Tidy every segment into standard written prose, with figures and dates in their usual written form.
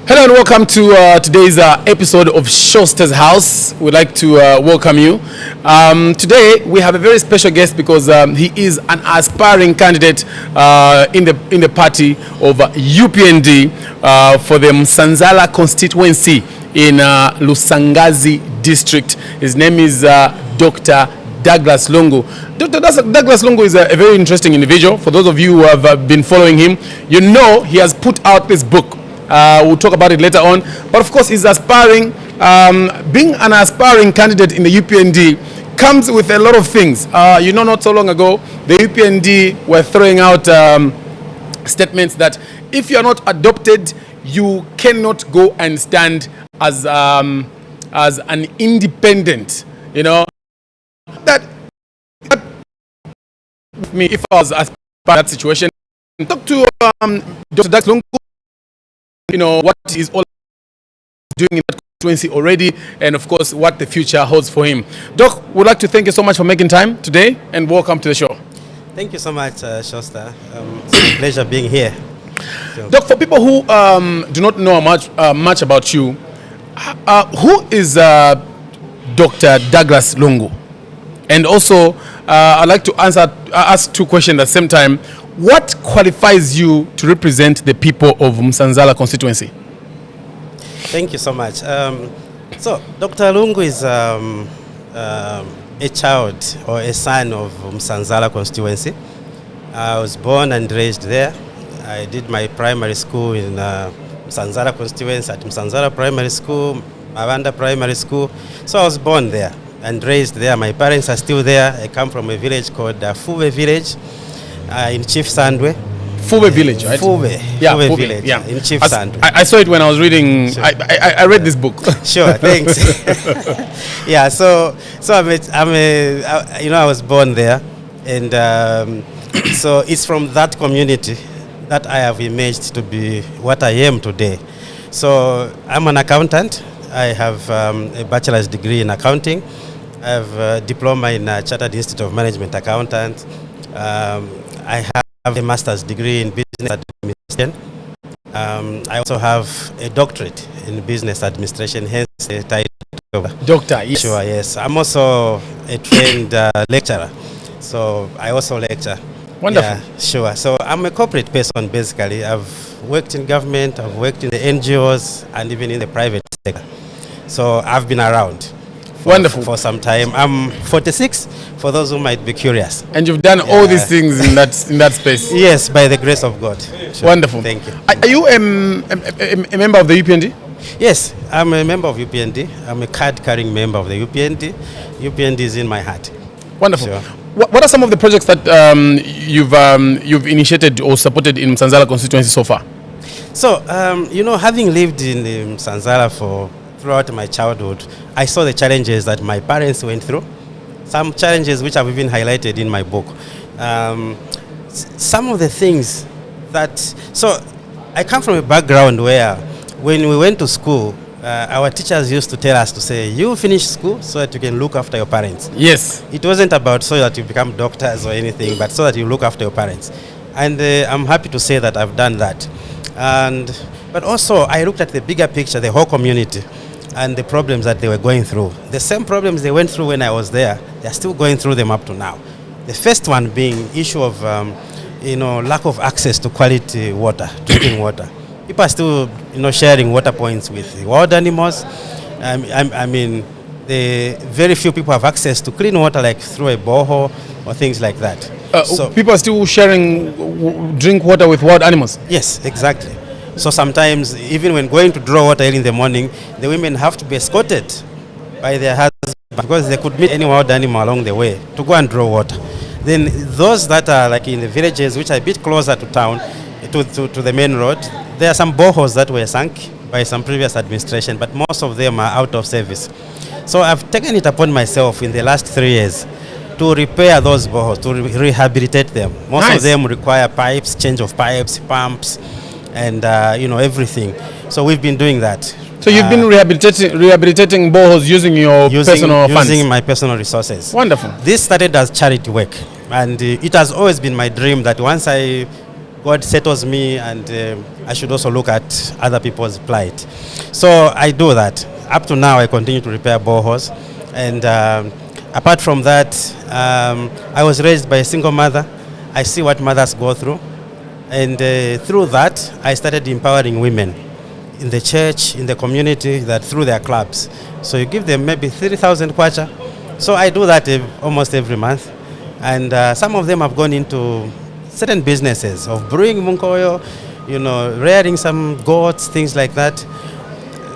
Hello and welcome to today's episode of Showstar's House. We'd like to welcome you. Today we have a very special guest because he is an aspiring candidate in the party of UPND for the Msanzala Constituency in Lusangazi district. His name is Dr. Douglas Lungu. Dr. Douglas Lungu is a very interesting individual. For those of you who have been following him, you know he has put out this book. We'll talk about it later on. But of course, he's aspiring. Being an aspiring candidate in the UPND comes with a lot of things. Not so long ago, the UPND were throwing out statements that if you are not adopted, you cannot go and stand as an independent. You know that me if I was aspiring that situation. Talk to Dr. Douglas Lungu. You know what he's all doing in that constituency already, and of course what the future holds for him. Doc, would like to thank you so much for making time today, and welcome to the show. Thank you so much, Showstar. It's a pleasure being here. So. Doc, for people who do not know much about you, who is Dr. Douglas Lungu? And also, I'd like to ask two questions at the same time. What qualifies you to represent the people of Msanzala Constituency? Thank you so much. So, Dr. Lungu is a child or a son of Msanzala Constituency. I was born and raised there. I did my primary school in Msanzala Constituency at Msanzala Primary School, Mavanda Primary School. So I was born there and raised there. My parents are still there. I come from a village called Fuve village. In Chief Sandwe. Fuve village, right? Fuve village, yeah. In Chief Sandwe. I saw it when I was reading, sure. I read this book. Sure, thanks. Yeah, so I was born there, and so it's from that community that I have emerged to be what I am today. So I'm an accountant. I have a bachelor's degree in accounting. I have a diploma in Chartered Institute of Management Accountant. I have a master's degree in business administration. I also have a doctorate in business administration, hence the title of Doctor. Yes. Sure, yes. I'm also a trained lecturer, so I also lecture. Wonderful. Yeah, sure. So I'm a corporate person, basically. I've worked in government, I've worked in the NGOs, and even in the private sector. So I've been around. Wonderful. For some time. I'm 46, for those who might be curious. And you've done all these things in that space? Yes, by the grace of God. Sure. Wonderful. Thank you. Are you a member of the UPND? Yes, I'm a member of UPND. I'm a card-carrying member of the UPND. UPND is in my heart. Wonderful. Sure. What are some of the projects that you've initiated or supported in Msanzala constituency so far? So, having lived in Msanzala throughout my childhood, I saw the challenges that my parents went through. Some challenges which I've even highlighted in my book. Some of the things so I come from a background where when we went to school, our teachers used to tell us to say, you finish school so that you can look after your parents. Yes. It wasn't about so that you become doctors or anything, but so that you look after your parents. And I'm happy to say that I've done that. But also I looked at the bigger picture, the whole community, and the problems that they were going through. The same problems they went through when I was there, they're still going through them up to now. The first one being issue of lack of access to quality water, drinking water. People are still sharing water points with wild animals. I mean, very few people have access to clean water, like through a borehole or things like that. So people are still sharing drink water with wild animals? Yes, exactly. So sometimes, even when going to draw water early in the morning, the women have to be escorted by their husbands because they could meet any wild animal along the way to go and draw water. Then those that are like in the villages, which are a bit closer to town, to the main road, there are some boreholes that were sunk by some previous administration, but most of them are out of service. So I've taken it upon myself in the last 3 years to repair those boreholes, to rehabilitate them. Most of them require pipes, change of pipes, pumps, and everything. So we've been doing that. So you've been rehabilitating boreholes using your personal funds? Using my personal resources. Wonderful. This started as charity work, and it has always been my dream that once I God settles me, and I should also look at other people's plight. So I do that. Up to now, I continue to repair boreholes. And apart from that, I was raised by a single mother. I see what mothers go through. And through that, I started empowering women in the church, in the community, that through their clubs. So you give them maybe 3,000 kwacha. So I do that almost every month. And some of them have gone into certain businesses of brewing munkoyo, rearing some goats, things like that.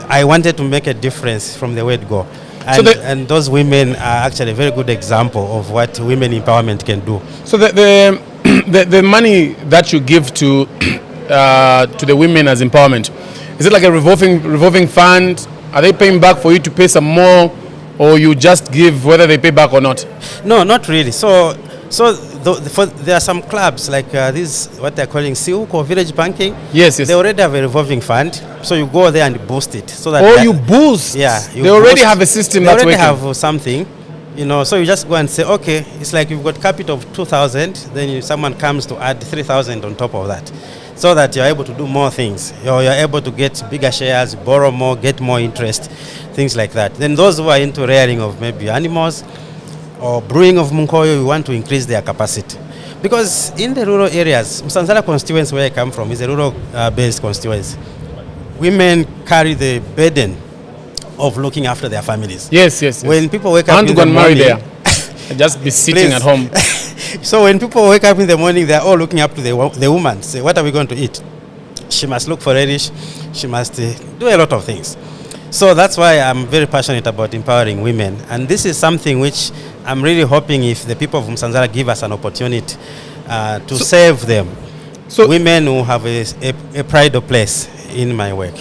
I wanted to make a difference from the word go. And, and those women are actually a very good example of what women empowerment can do. So the money that you give to the women as empowerment, is it like a revolving fund? Are they paying back for you to pay some more, or you just give whether they pay back or not? No, not really. So there are some clubs like this, what they're calling Siuko Village Banking. Yes. They already have a revolving fund, so you go there and boost it. So that you boost? Yeah. They already have a system that's working. They already have something, so you just go and say, okay, it's like you've got capital of 2,000, then someone comes to add 3,000 on top of that, so that you're able to do more things. You're able to get bigger shares, borrow more, get more interest, things like that. Then those who are into rearing of maybe animals, or brewing of munkoyo, we want to increase their capacity. Because in the rural areas, Msanzala Constituency, where I come from, is a rural-based constituency. Women carry the burden of looking after their families. Yes. When people wake up in the morning... I want to go and marry there. Just be sitting at home. So when people wake up in the morning, they're all looking up to the woman. Say, what are we going to eat? She must look for relish. She must do a lot of things. So that's why I'm very passionate about empowering women. And this is something which I'm really hoping if the people of Msanzala give us an opportunity to serve them. So women who have a pride of place in my work.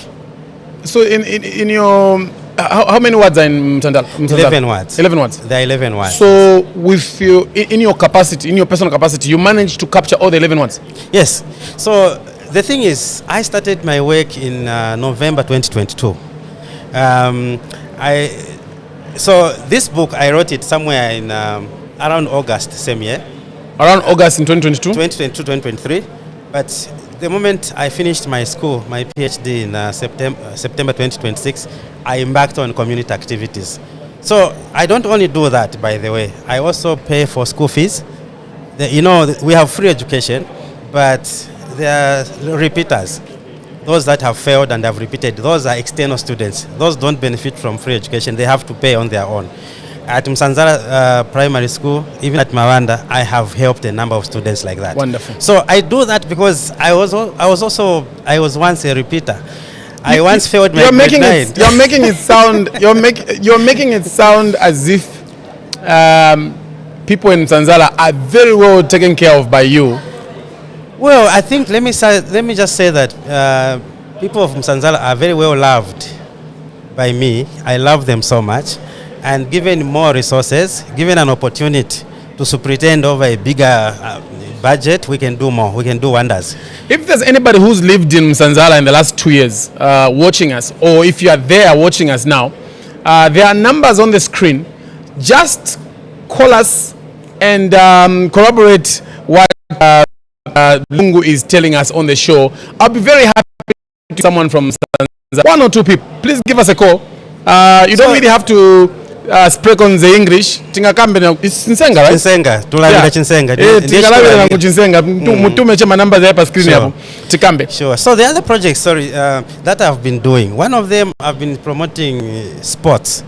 So in your... How many wards are in Msanzala? 11 wards. 11 wards? There are 11 wards. So with you, in your capacity, in your personal capacity, you managed to capture all the 11 wards? Yes. So the thing is, I started my work in November 2022. So this book, I wrote it somewhere in around August same year. Around August in 2022? 2022, 2023. But the moment I finished my school, my PhD in September 2026, I embarked on community activities. So I don't only do that, by the way. I also pay for school fees. We have free education, but there are repeaters. Those that have failed and have repeated, those are external students. Those don't benefit from free education. They have to pay on their own. At Msanzala Primary School, even at Mawanda, I have helped a number of students like that. Wonderful. So I do that because I was once a repeater. I once failed my grade 9. You're making it sound. You're making it sound as if people in Msanzala are very well taken care of by you. Well, I think let me just say that people of Msanzala are very well loved by me. I love them so much, and given more resources, given an opportunity to superintend over a bigger budget, we can do more. We can do wonders. If there's anybody who's lived in Msanzala in the last 2 years watching us, or if you are there watching us now, there are numbers on the screen. Just call us and corroborate what Lungu is telling us on the show. I'll be very happy to someone from Msanzala. 1 or 2 people, please give us a call. You don't really have to speak on the English. It's Chinsenga, right? Chinsenga. Tulabira Chinsenga. Tingalabira na Chinsenga. Mutume chema numbers hapa screen hapo. Tikambe. Sure. So the other projects, that I've been doing. One of them, I've been promoting sports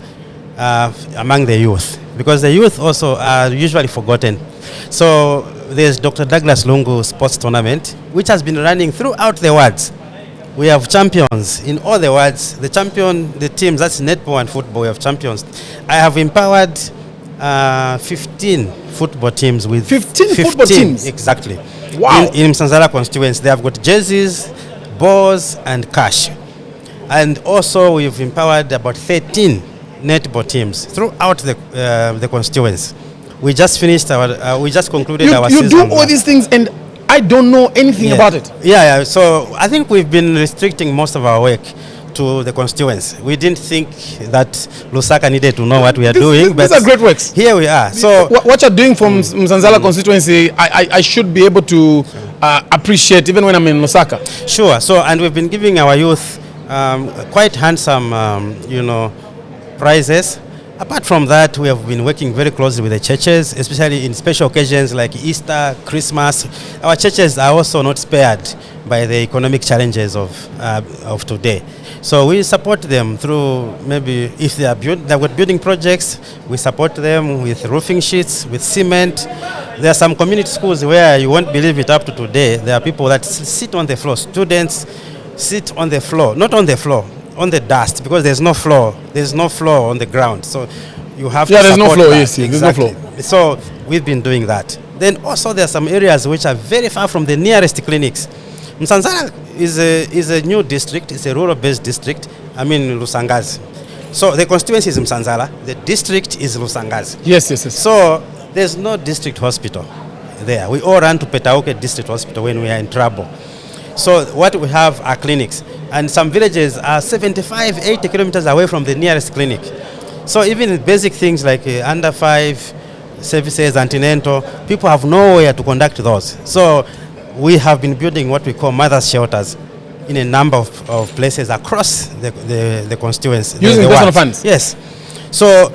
among the youth, because the youth also are usually forgotten. So there's Dr. Douglas Lungu Sports Tournament, which has been running throughout the wards. We have champions in all the wards. The teams, that's netball and football, we have champions. I have empowered 15 football teams with 15 football teams? Exactly. Wow. In Msanzala Constituency, they have got jerseys, balls, and cash. And also we've empowered about 13 netball teams throughout the constituency. We just finished we just concluded our season. You do all these things and I don't know anything about it. Yeah. So I think we've been restricting most of our work to the constituents. We didn't think that Lusaka needed to know what we are doing. These are great works. Here we are. So what you're doing from Msanzala constituency, I should be able to appreciate even when I'm in Lusaka? Sure. So, and we've been giving our youth quite handsome, prizes. Apart from that, we have been working very closely with the churches, especially in special occasions like Easter, Christmas. Our churches are also not spared by the economic challenges of today. So we support them through, maybe if they've got building projects, we support them with roofing sheets, with cement. There are some community schools where you won't believe it, up to today, there are people that sit on the floor. Students sit on the floor, not on the floor, on the dust, because there's no floor. There's no floor on the ground. So you have to there's no support floor, that. yes, Exactly. there's no floor. So we've been doing that. Then also there are some areas which are very far from the nearest clinics. Msanzala is a new district. It's a rural-based district. I mean, Lusangazi. So the constituency is Msanzala. The district is Lusangazi. Yes. So there's no district hospital there. We all run to Petauke District Hospital when we are in trouble. So what we have are clinics. And some villages are 75, 80 kilometers away from the nearest clinic. So even basic things like under 5 services, antenatal, people have nowhere to conduct those. So we have been building what we call mother shelters in a number of places across the constituency. Using personal funds? Yes. So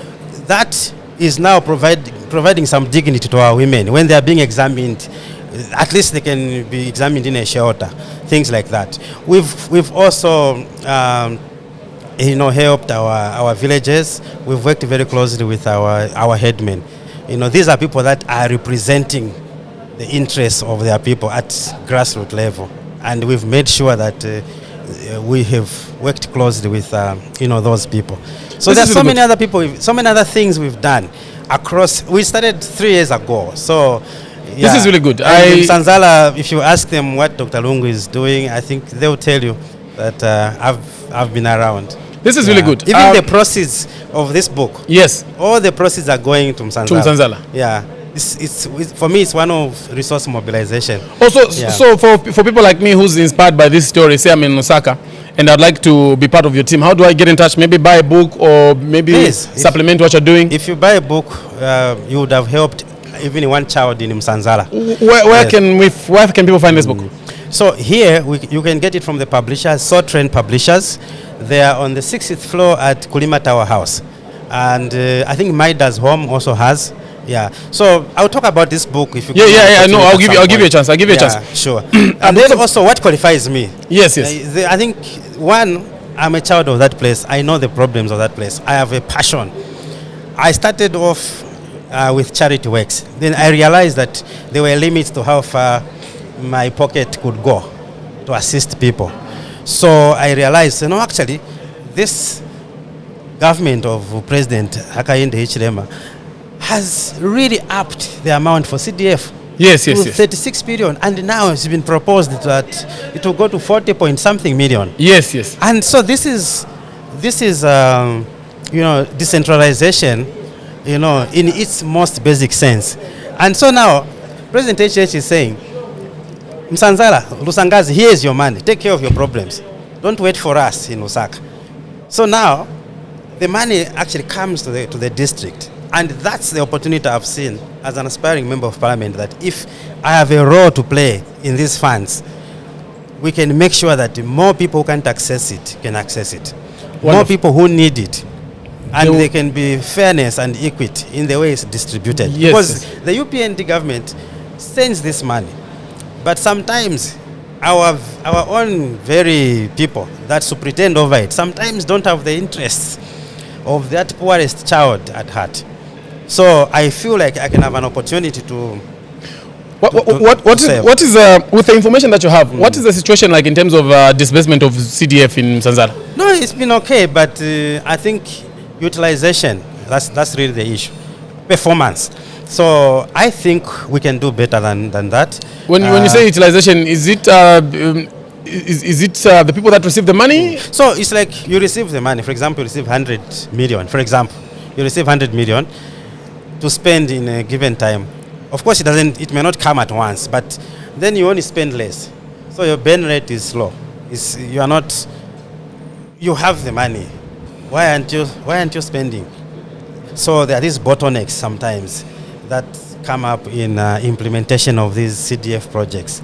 that is now providing some dignity to our women. When they are being examined, at least they can be examined in a shelter, things like that. We've also helped our villages. We've worked very closely with our headmen. These are people that are representing the interests of their people at grassroots level, and we've made sure that we have worked closely with those people. So there's so many other people, so many other things we've done across. We started 3 years ago, so yeah. This is really good. In Msanzala, if you ask them what Dr. Lungu is doing, I think they'll tell you that I've been around. This is really good. Even the proceeds of this book. Yes. All the proceeds are going to Msanzala. To Msanzala. Yeah. It's for me, it's one of resource mobilization. Also, yeah. So for people like me who's inspired by this story, say I'm in Lusaka, and I'd like to be part of your team, how do I get in touch? Maybe buy a book, or maybe supplement what you're doing? If you buy a book, you would have helped even one child in Msanzala. Where can people find this book? So here, you can get it from the publishers, So Trained Publishers. They are on the 60th floor at Kulima Tower House. And I think Maida's Home also has. Yeah. So I'll talk about this book if you. No, I'll give you a chance. I'll give you a chance. Sure. And then also, what qualifies me? Yes. I think one, I'm a child of that place. I know the problems of that place. I have a passion. I started off with charity works. Then I realized that there were limits to how far my pocket could go to assist people. So I realized, actually, this government of President Hakainde Hichilema has really upped the amount for CDF. Yes. 36 billion, and now it's been proposed that it will go to 40 point something million. Yes. And so this is decentralization, in its most basic sense. And so now President HH is saying, Msanzala, Lusangazi, here is your money. Take care of your problems. Don't wait for us in Lusaka. So now the money actually comes to the district. And that's the opportunity I've seen as an aspiring member of parliament, that if I have a role to play in these funds, we can make sure that more people who can't access it can access it. Wonderful. More people who need it. And there can be fairness and equity in the way it's distributed. Yes. Because the UPND government sends this money. But sometimes our own very people that superintend over it sometimes don't have the interests of that poorest child at heart. So I feel like I can have an opportunity to. What is with the information that you have? What is the situation like in terms of disbursement of CDF in Msanzala? No, it's been okay, but I think utilization, that's really the issue. Performance. So I think we can do better than that. When you say utilization, is it the people that receive the money? So it's like you receive the money. For example, you receive 100 million. For example, you receive 100 million to spend in a given time. Of course, it may not come at once, but then you only spend less. So your burn rate is low. You have the money. Why aren't you spending? So there are these bottlenecks sometimes that come up in implementation of these CDF projects.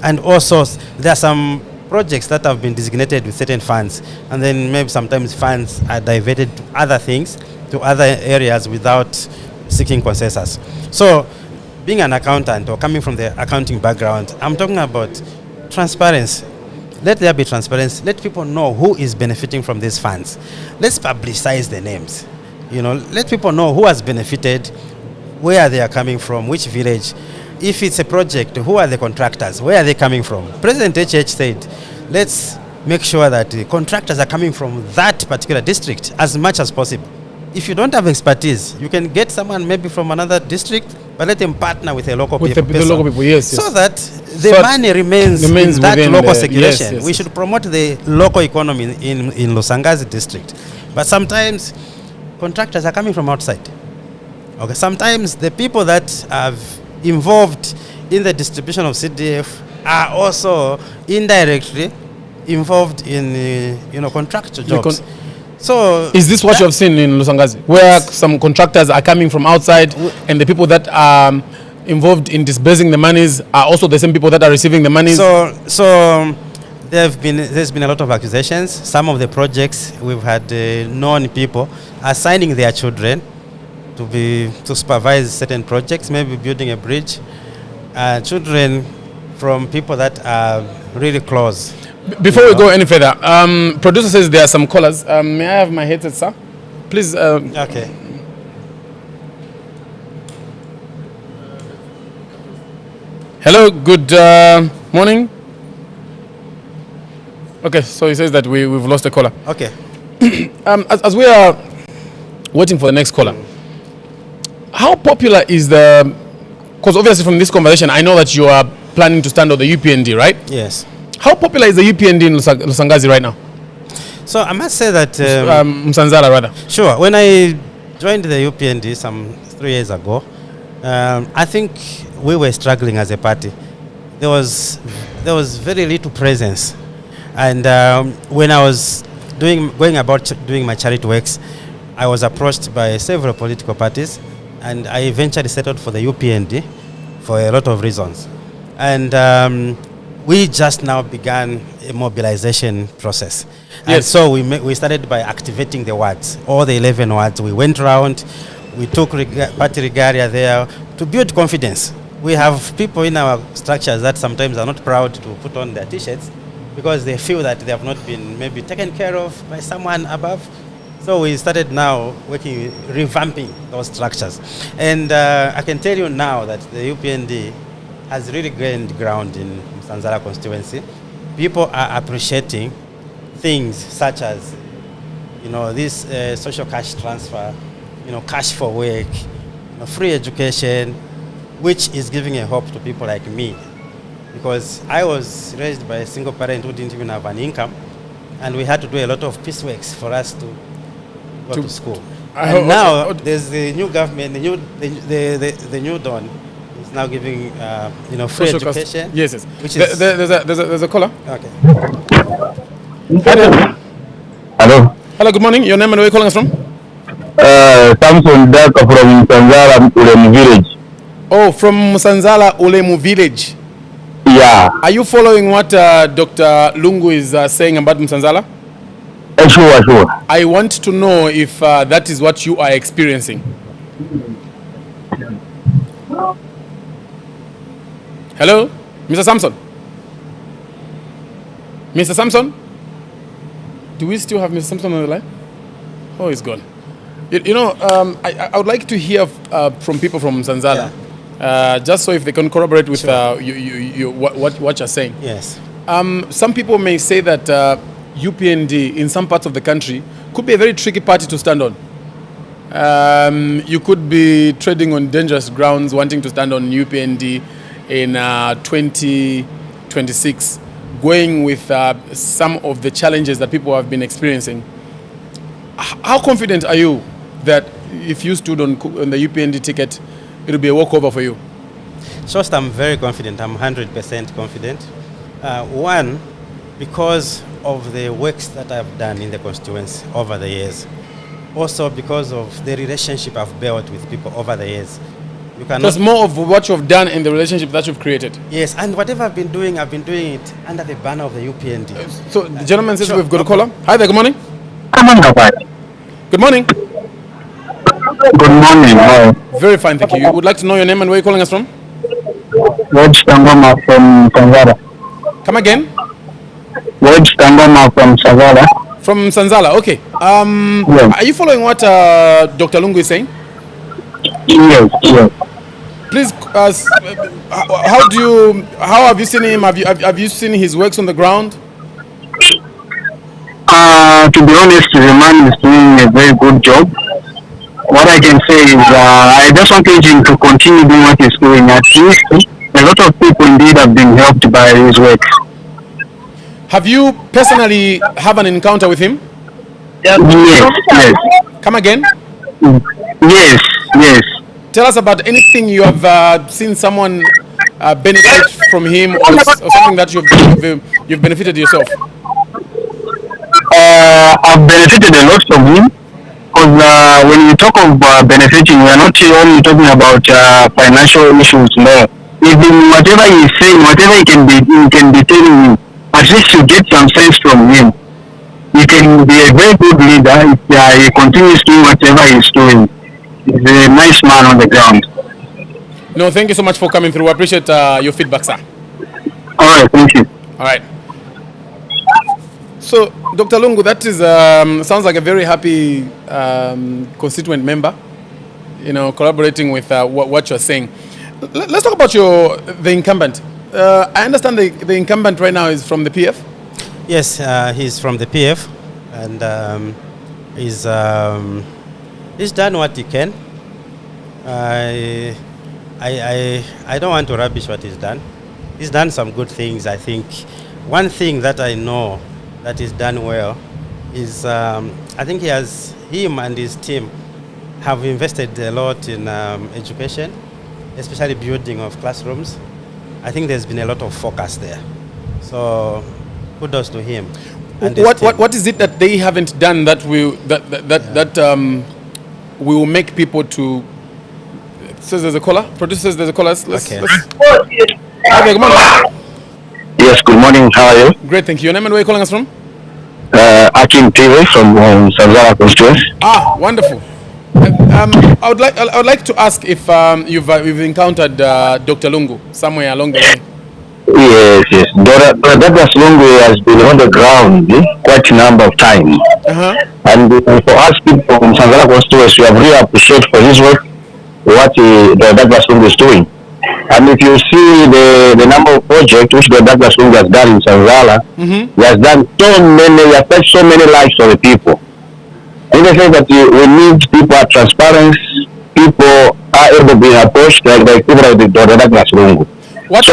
And also, there are some projects that have been designated with certain funds, and then maybe sometimes funds are diverted to other things, to other areas without seeking consensus. So, being an accountant or coming from the accounting background, I'm talking about transparency. Let there be transparency. Let people know who is benefiting from these funds. Let's publicize the names. Let people know who has benefited, where they are coming from, which village. If it's a project, who are the contractors? Where are they coming from? President HH said, let's make sure that the contractors are coming from that particular district as much as possible. If you don't have expertise, you can get someone maybe from another district, but let them partner with a local people. The local people, yes. So that the money remains in that local circulation. Yes. We should promote the local economy in Lusangazi district. But sometimes contractors are coming from outside. Okay. Sometimes the people that are involved in the distribution of CDF are also indirectly involved in contractual jobs. So is this what you have seen in Lusangazi, where some contractors are coming from outside and the people that are involved in disbursing the monies are also the same people that are receiving the monies? So there's been a lot of accusations. Some of the projects we've had known people assigning their children to supervise certain projects, maybe building a bridge. Children from people that are really close. Before we go any further, producer says there are some callers. May I have my headset, sir? Please. Okay. Hello, good morning. Okay, so he says that we've lost a caller. Okay. As we are waiting for the next caller, how popular is because obviously from this conversation, I know that you are planning to stand on the UPND, right? Yes. How popular is the UPND in Lusangazi right now? So I must say that... Msanzala, rather. Sure. When I joined the UPND some 3 years ago, I think we were struggling as a party. There was very little presence. And when I was going about doing my charity works, I was approached by several political parties, and I eventually settled for the UPND for a lot of reasons. And we just now began a mobilization process. Yes. And so we started by activating the wards, all the 11 wards. We went around, we took party regalia there to build confidence. We have people in our structures that sometimes are not proud to put on their T-shirts because they feel that they have not been maybe taken care of by someone above. So we started now working, revamping those structures. And I can tell you now that the UPND has really gained ground in Msanzala Constituency. People are appreciating things such as, this social cash transfer, cash for work, free education, which is giving a hope to people like me. Because I was raised by a single parent who didn't even have an income, and we had to do a lot of pieceworks for us to go to school. And now there's the new government, the new dawn is now giving free Social education. Yes. Which is there's a caller. okay. Hello, good morning. Your name and where are you calling us from? Samson Daka from Msanzala Ulemu village. Oh, from Msanzala Ulemu village. Yeah. Are you following what Dr. Lungu is saying about Msanzala? Sure. I want to know if that is what you are experiencing. Hello, Mr. Samson? Mr. Samson? Do we still have Mr. Samson on the line? Oh, he's gone. I would like to hear from people from Msanzala, just so if they can corroborate with what you're saying. Yes. Some people may say that UPND in some parts of the country could be a very tricky party to stand on. You could be treading on dangerous grounds wanting to stand on UPND in 2026, going with some of the challenges that people have been experiencing. How confident are you that if you stood on the UPND ticket, it will be a walkover for you? Showstar, I'm very confident. I'm 100% confident. One, because of the works that I've done in the constituency over the years. Also because of the relationship I've built with people over the years. You cannot. So it's more of what you've done in the relationship that you've created. Yes, and whatever I've been doing it under the banner of the UPND. So the gentleman says Sure. we've got a caller. Hi there, good morning. Good Good morning. morning. Very fine, thank you. You would like to know your name and where you're calling us from? Wedge Tangoma from Msanzala. Come again? Wedge Tangoma from Msanzala. From Msanzala, okay. Yes. Are you following what Dr. Lungu is saying? Yes, yes. Please, how have you seen him? Have you seen his works on the ground? To be honest, the man is doing a very good job. What I can say is, I just want him to continue doing what he's doing. At least a lot of people indeed have been helped by his works. Have you personally have an encounter with him? Yes, yes. Come again? Yes, yes. Tell us about anything you have seen someone benefit from him, or something that you've benefited yourself. I've benefited a lot from him. Because when we talk of benefiting, we are not only talking about financial issues. No, even whatever he's saying, whatever he can be telling you, at least you get some sense from him. He can be a very good leader if he continues doing whatever he's doing. He's a nice man on the ground. No, thank you so much for coming through. I appreciate your feedback, sir. All right, thank you. All right. So, Dr. Lungu, that is sounds like a very happy constituent member. You know, collaborating with what you're saying. Let's talk about the incumbent. I understand the incumbent right now is from the PF. Yes, he's from the PF, and he's done what he can. I don't want to rubbish what he's done. He's done some good things. I think one thing that I know that is done well is I think him and his team have invested a lot in education, especially building of classrooms. I think there's been a lot of focus there. So kudos to him. And What is it that they haven't done that will make people to? Says there's a caller. Producers, there's a caller. Okay. Okay, good morning. Yes, good morning. How are you? Great, thank you. Your name and where are you calling us from? Akin TV from Msanzala Constituency. Ah, wonderful. I would like to ask if you've encountered Dr. Lungu somewhere along the way. Yes, yes. Douglas Lungu has been on the ground quite a number of times. And for us people from Msanzala Constituency, we have really appreciated for his work, what Douglas Lungu is doing. And if you see the number of projects which Douglas Lungu has done in Msanzala, he has done he has touched so many lives of the people. In the sense that we need people are transparent, people are able to be approached like people like Douglas Lungu. What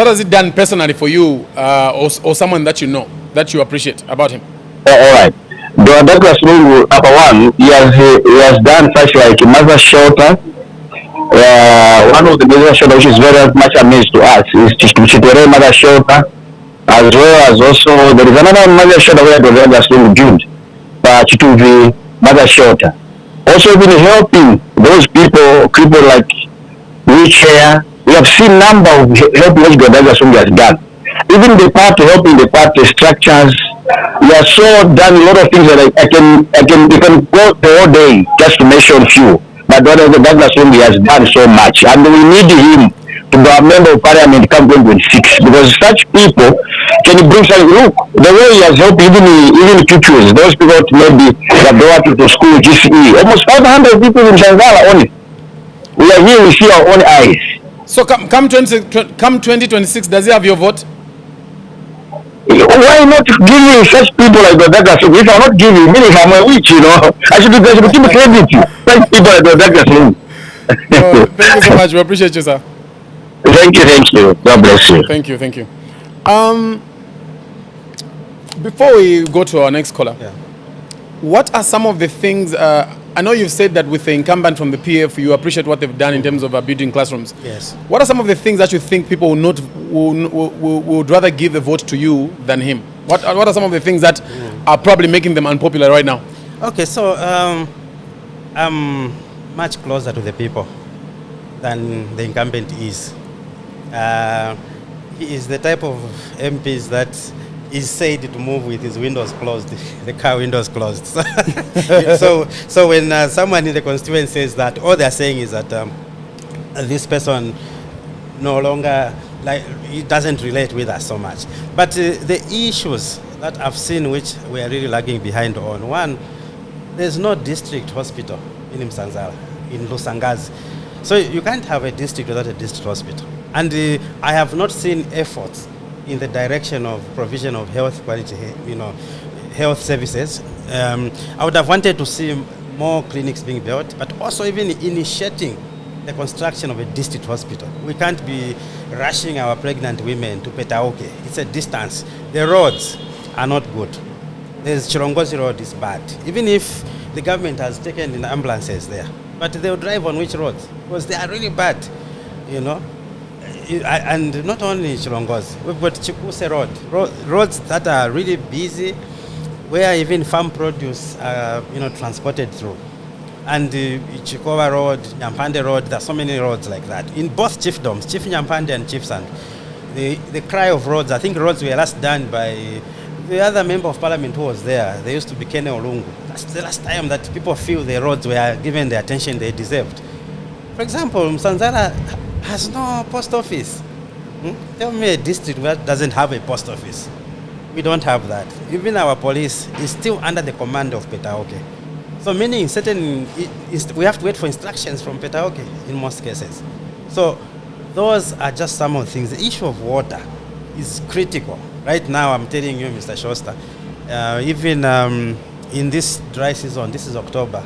has it done personally for you, or someone that you know that you appreciate about him? All right. Douglas Lungu, number one, he has done such like mother shelter. One of the mother shelter which is very much amazed to us is Chitere mother shelter, as well as also there is another mother shelter where Douglas Lungu built, Chituvi mother shelter. Also been helping those people like wheelchair. We have seen number of helping which Douglas Lungu has done. Even the party, helping the party structures. We have so done a lot of things that I can go the whole day just to mention few. But Douglas Lungu has done so much, and we need him to be a member of parliament come 2026, because such people can bring some. Look, the way he has helped even pupils, those people that maybe that go to school, GCE, almost 500 people in Msanzala only. We are here, we see our own eyes. So come 2026, does he have your vote? Why not giving such people like Douglas Lungu? If I'm not giving, meaning I'm a witch, I should give credit to such people like Douglas Lungu. Thank you so much. We appreciate you, sir. Thank you. God bless you. Thank you. Before we go to our next caller, what are some of the things? I know you've said that with the incumbent from the PF, you appreciate what they've done in terms of building classrooms. Yes. What are some of the things that you think people would rather give the vote to you than him? What are some of the things that are probably making them unpopular right now? Okay, so much closer to the people than the incumbent is. He is the type of MPs that is said to move with his windows closed, the car windows closed. So when someone in the constituency says that, all they're saying is that this person no longer, like, it doesn't relate with us so much. But the issues that I've seen which we are really lagging behind on, one, there's no district hospital in Msanzala, in Lusangazi. So you can't have a district without a district hospital. And I have not seen efforts in the direction of provision of health quality, health services. I would have wanted to see more clinics being built, but also even initiating the construction of a district hospital. We can't be rushing our pregnant women to Petaoke. It's a distance. The roads are not good. There's Chirongozi Road is bad. Even if the government has taken in ambulances there, but they'll drive on which roads? Because they are really bad, And not only Chirongozi, we've got Chikuse Road, roads that are really busy, where even farm produce are, transported through. And Chikova Road, Nyampande Road, there are so many roads like that. In both chiefdoms, Chief Nyampande and Chief Sand, the cry of roads, I think roads were last done by the other member of parliament who was there. They used to be Kene Lungu. That's the last time that people feel the roads were given the attention they deserved. For example, Msanzala has no post office. Tell me a district that doesn't have a post office. We don't have that. Even our police is still under the command of Petaoke. So meaning we have to wait for instructions from Petaoke in most cases. So those are just some of the things. The issue of water is critical. Right now, I'm telling you, Mr. Showstar, even in this dry season, this is October,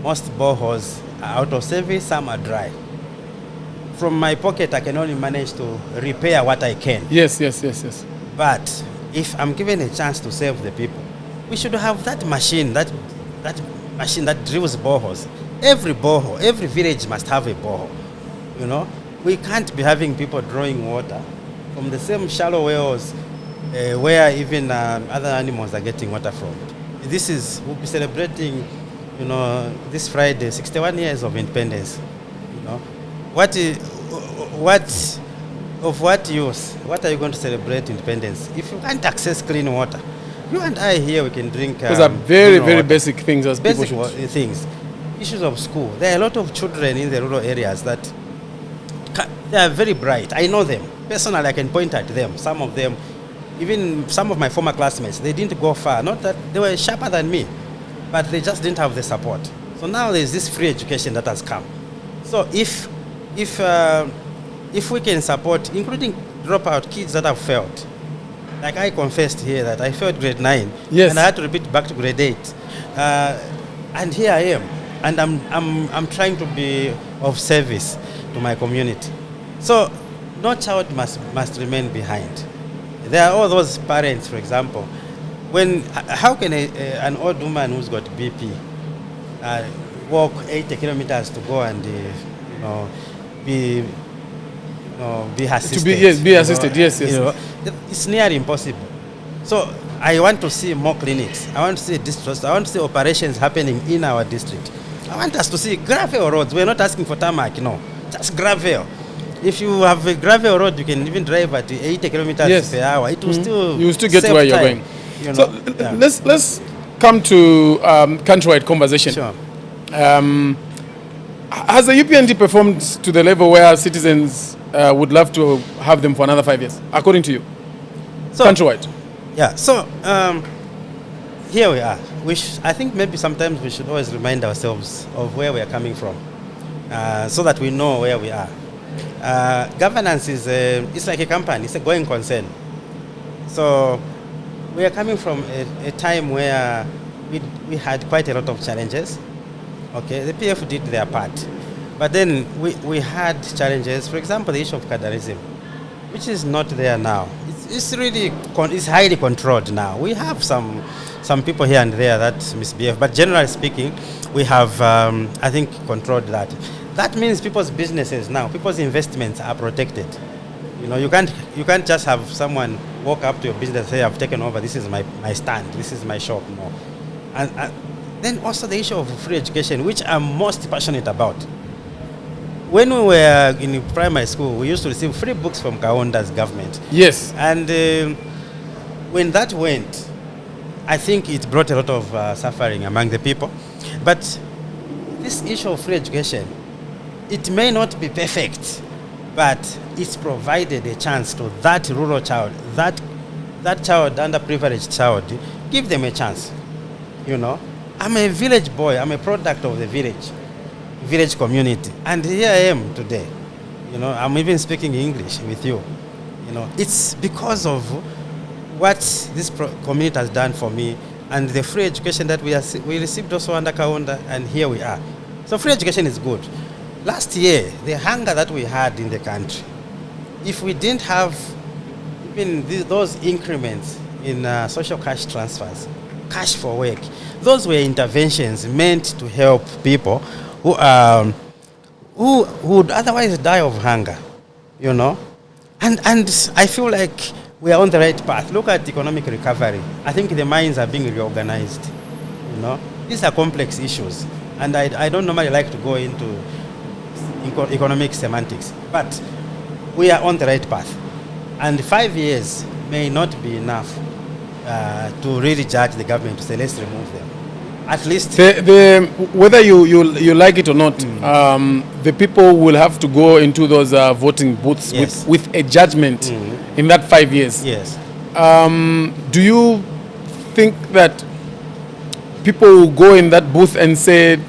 most boreholes are out of service, some are dry. From my pocket, I can only manage to repair what I can. Yes. But if I'm given a chance to serve the people, we should have that machine, that machine that drills boreholes. Every borehole, every village must have a borehole. We can't be having people drawing water from the same shallow wells where even other animals are getting water from. We'll be celebrating, this Friday, 61 years of independence. What use? What are you going to celebrate independence if you can't access clean water? You and I here, we can drink. Those are very, very basic things as basic people should. Things. Issues of school. There are a lot of children in the rural areas that they are very bright. I know them. Personally, I can point at them. Some of them, even some of my former classmates, they didn't go far. Not that they were sharper than me, but they just didn't have the support. So now there's this free education that has come. So if we can support, including dropout kids that have failed, like I confessed here that I failed grade 9, yes, and I had to repeat back to grade 8, and here I am, and I'm trying to be of service to my community. So no child must remain behind. There are all those parents, for example. How can an old woman who's got BP walk 80 kilometers to go and be assisted? Be assisted. Yes. It's nearly impossible. So I want to see more clinics. I want to see districts. I want to see operations happening in our district. I want us to see gravel roads. We're not asking for tarmac, just gravel. If you have a gravel road, you can even drive at 80 kilometers per hour. It will you will still get to where you're going. So let's come to countrywide conversation. Sure. Has the UPND performed to the level where citizens would love to have them for another 5 years, according to you? Countrywide. Yeah. So here we are. I think maybe sometimes we should always remind ourselves of where we are coming from, so that we know where we are. Governance is it's like a company. It's a going concern. So we are coming from a time where we had quite a lot of challenges. Okay, the PF did their part, but then we had challenges. For example, the issue of cadarism, which is not there now. It's highly controlled now. We have some people here and there that misbehave, but generally speaking, we have I think controlled that. That means people's businesses now, people's investments are protected. You can't just have someone walk up to your business and say, "I've taken over. This is my stand. This is my shop." No, and Then also the issue of free education, which I'm most passionate about. When we were in primary school, we used to receive free books from Kaonda's government. Yes. And when that went, I think it brought a lot of suffering among the people. But this issue of free education, it may not be perfect, but it's provided a chance to that rural child, that child, underprivileged child, give them a chance. You know, I'm a village boy. I'm a product of the village community, and here I am today. You know, I'm even speaking English with you. You know, it's because of what this community has done for me, and the free education that we received also under Kaonda, and here we are. So free education is good. Last year, the hunger that we had in the country, if we didn't have even those increments in social cash transfers, cash for work, those were interventions meant to help people who would otherwise die of hunger, you know. And I feel like we are on the right path. Look at economic recovery. I think the mines are being reorganized, you know. These are complex issues, and I don't normally like to go into economic semantics, but we are on the right path. And 5 years may not be enough to really judge the government to say, let's remove them. At least whether you like it or not, the people will have to go into those voting booths, yes, with a judgment in that 5 years. Yes. Do you think that people will go in that booth and say,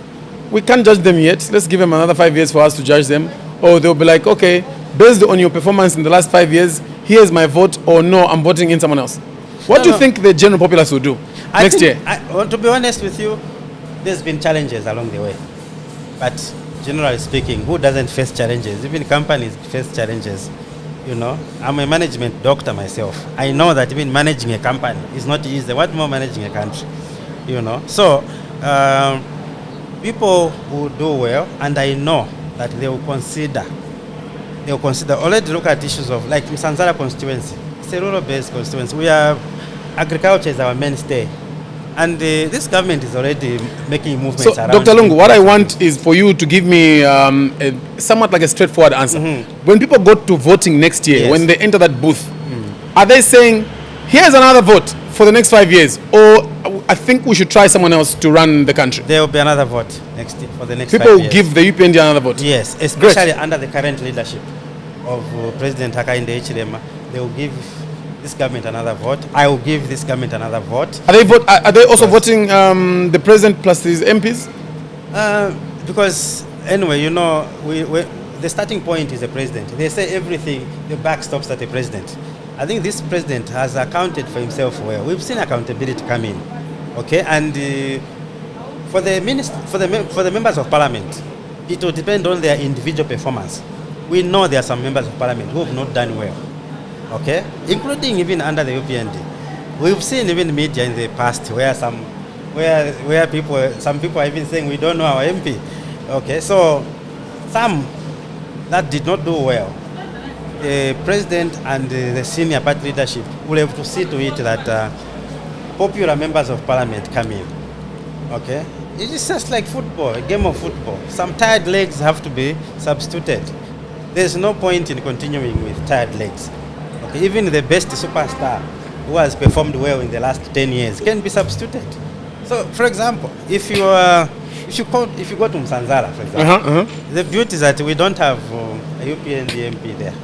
we can't judge them yet, let's give them another 5 years for us to judge them? Or they'll be like, okay, based on your performance in the last 5 years, here's my vote, or no, I'm voting in someone else? What do you think the general populace will do next year? To be honest with you, there's been challenges along the way. But generally speaking, who doesn't face challenges? Even companies face challenges. You know, I'm a management doctor myself. I know that even managing a company is not easy. What more managing a country? You know, so people who do well, and I know that they will consider. Already look at issues of like Msanzala Constituency. It's a rural-based constituency. Agriculture is our mainstay. And this government is already making movements around. Dr. Lungu, what I want is for you to give me somewhat like a straightforward answer. When people go to voting next year, yes, when they enter that booth, are they saying, here's another vote for the next 5 years, or I think we should try someone else to run the country? There will be another vote next year, for the next 5 years. People will give the UPND another vote? Yes, especially under the current leadership of President Hakainde Hichilema. They will give this government another vote. I will give this government another vote. Are they also voting the president plus his MPs? Because anyway, you know, the starting point is the president. They say everything, the buck stops at the president. I think this president has accounted for himself well. We've seen accountability come in, okay. And for the members of parliament, it will depend on their individual performance. We know there are some members of parliament who have not done well, okay, including even under the UPND. We've seen even media in the past where some people are even saying we don't know our MP, okay. So some that did not do well, the president and the senior party leadership will have to see to it that popular members of parliament come in, okay. It is just like football, a game of football. Some tired legs have to be substituted. There's no point in continuing with tired legs. Okay, even the best superstar who has performed well in the last 10 years can be substituted. So, for example, if you go to Msanzala, for example, the beauty is that we don't have a UPND MP there.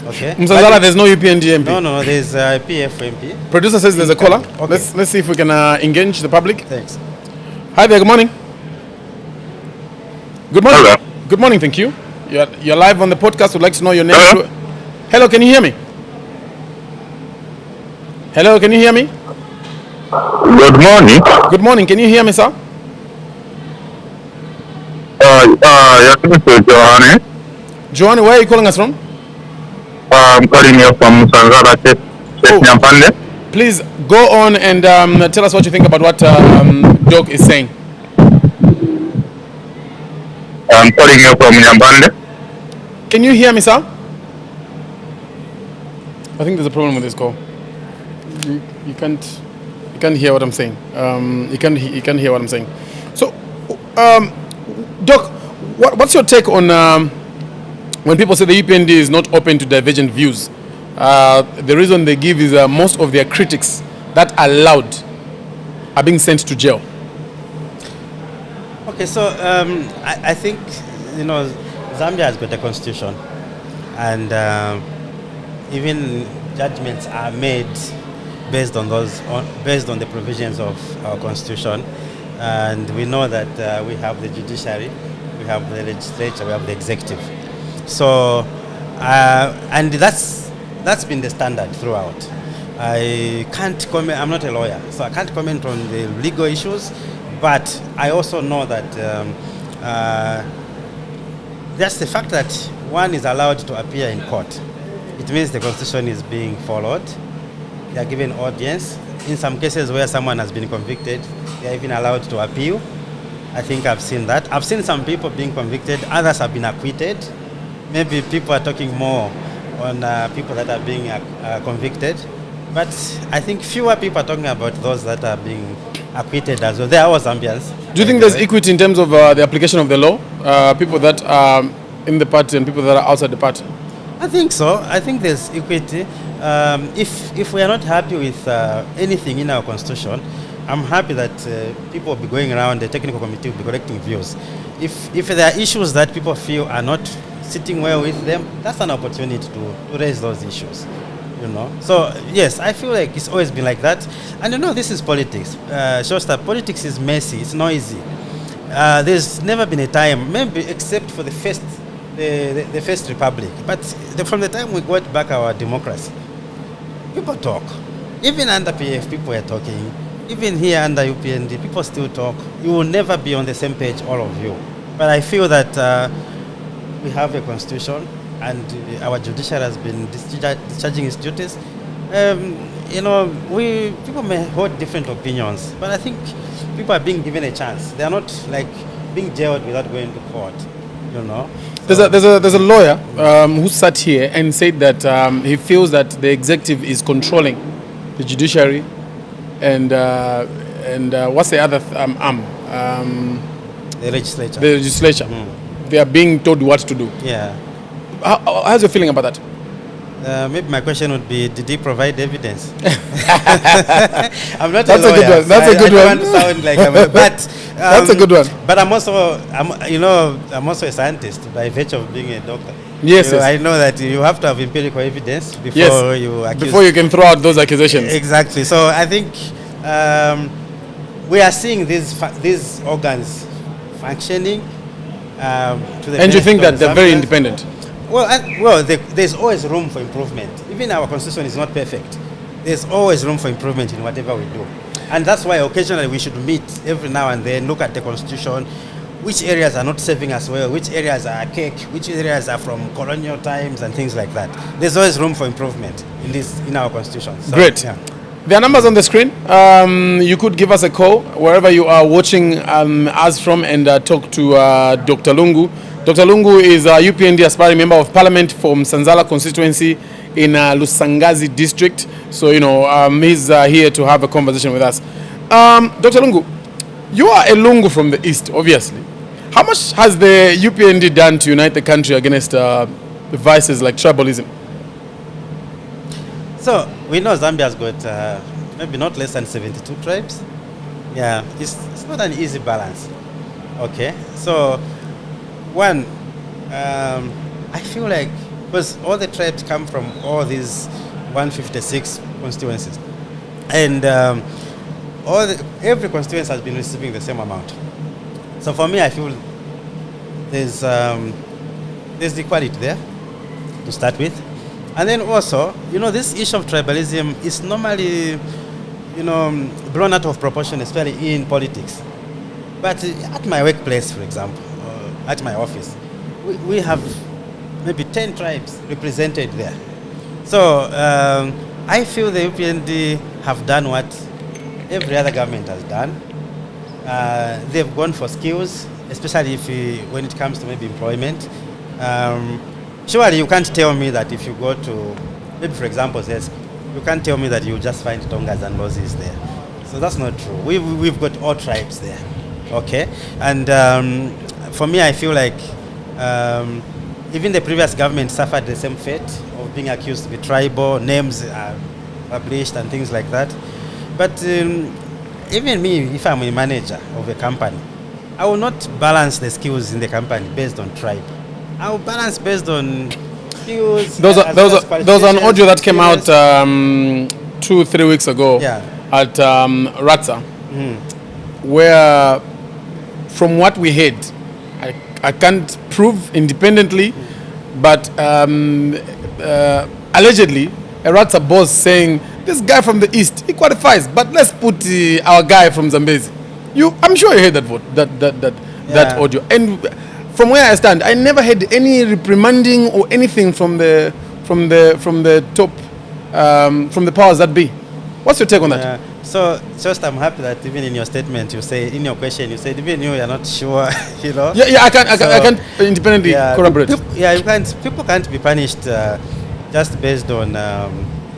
Okay. Msanzala, there's no UPND MP. No, there's a PF MP. Producer says there's a caller. Okay. Let's see if we can engage the public. Thanks. Hi there. Good morning. Good morning. Hello. Good morning. Thank you. You're live on the podcast. Would like to know your name. Hello. Hello. Can you hear me? Hello. Can you hear me? Good morning. Good morning. Can you hear me, sir? You're talking to Johanne. Joanne, where are you calling us from? I'm calling you from Msanzala Constituency. Please go on and tell us what you think about what Doc is saying. I'm calling you from Nyambande. Can you hear me, sir? I think there's a problem with this call. You can't hear what I'm saying. You can't hear what I'm saying. Doc, what's your take on when people say the UPND is not open to divergent views? The reason they give is most of their critics that are loud are being sent to jail. Okay, so I think, Zambia has got a constitution, and even judgments are made based on the provisions of our constitution, and we know that we have the judiciary, we have the legislature, we have the executive. So, and that's been the standard throughout. I can't comment. I'm not a lawyer, so I can't comment on the legal issues. But I also know that that's the fact that one is allowed to appear in court. It means the constitution is being followed. They are given audience. In some cases where someone has been convicted, they are even allowed to appeal. I think I've seen that. I've seen some people being convicted, others have been acquitted. Maybe people are talking more on people that are being convicted. But I think fewer people are talking about those that are being acquitted as well. They are all Zambians. Do you think there's equity in terms of the application of the law? People that are in the party and people that are outside the party? I think so. I think there's equity. If we are not happy with anything in our constitution, I'm happy that people will be going around, the technical committee will be collecting views. If there are issues that people feel are not sitting well with them, that's an opportunity to raise those issues. So yes, I feel like it's always been like that. And this is politics. Showstar, politics is messy, it's noisy. There's never been a time, maybe except for the first republic, but from the time we got back our democracy, people talk. Even under PF, people are talking. Even here under UPND, people still talk. You will never be on the same page, all of you. But I feel that we have a constitution, and our judiciary has been discharging its duties. People may hold different opinions, but I think people are being given a chance. They are not like being jailed without going to court. There's a lawyer who sat here and said that he feels that the executive is controlling the judiciary and what's the other arm? The legislature. The legislature. They are being told what to do. Yeah. How's your feeling about that? Maybe my question would be, did he provide evidence? I'm not That's a lawyer. A good one. That's a good I don't one. want to sound like but that's a good one. But I'm also a scientist by virtue of being a doctor. Yes, yes. I know that you have to have empirical evidence before you accuse. Before you can throw out those accusations. Exactly. So I think we are seeing these organs functioning. And you think that they're very independent? Well, there's always room for improvement. Even our constitution is not perfect. There's always room for improvement in whatever we do. And that's why occasionally we should meet every now and then, look at the constitution, which areas are not serving us well, which areas are archaic, which areas are from colonial times and things like that. There's always room for improvement in our constitution. So, great. Yeah. There are numbers on the screen. You could give us a call wherever you are watching us from and talk to Dr. Lungu. Dr. Lungu is a UPND aspiring member of parliament for Msanzala Constituency in Lusangazi district. So, he's here to have a conversation with us. Dr. Lungu, you are a Lungu from the east, obviously. How much has the UPND done to unite the country against vices like tribalism? So, we know Zambia's got maybe not less than 72 tribes. Yeah, it's not an easy balance. Okay, so one, I feel like, because all the tribes come from all these 156 constituencies, and every constituency has been receiving the same amount. So for me, I feel there's equality there to start with. And then also, this issue of tribalism is normally, blown out of proportion, especially in politics. But at my workplace, for example, at my office, we have maybe 10 tribes represented there. So I feel the UPND have done what every other government has done. They've gone for skills, especially when it comes to maybe employment. Surely you can't tell me that if you go to, maybe for example, you can't tell me that you just find Tongas and Lozis there. So that's not true. We've got all tribes there. Okay. And for me, I feel like even the previous government suffered the same fate of being accused to be tribal, names are published and things like that. But even me, if I'm a manager of a company, I will not balance the skills in the company based on tribe. I will balance based on skills. There was an audio that came out 2-3 weeks ago at Ratsa, where from what we heard, I can't prove independently, but allegedly, a Ratsa boss saying, this guy from the east, he qualifies, but let's put our guy from Zambezi. I'm sure you heard that audio. And from where I stand, I never had any reprimanding or anything from the top, from the powers that be. What's your take on that? So just I'm happy that even in your statement you say, in your question you said even you are not sure, you know. I can't independently corroborate. People can't be punished just based on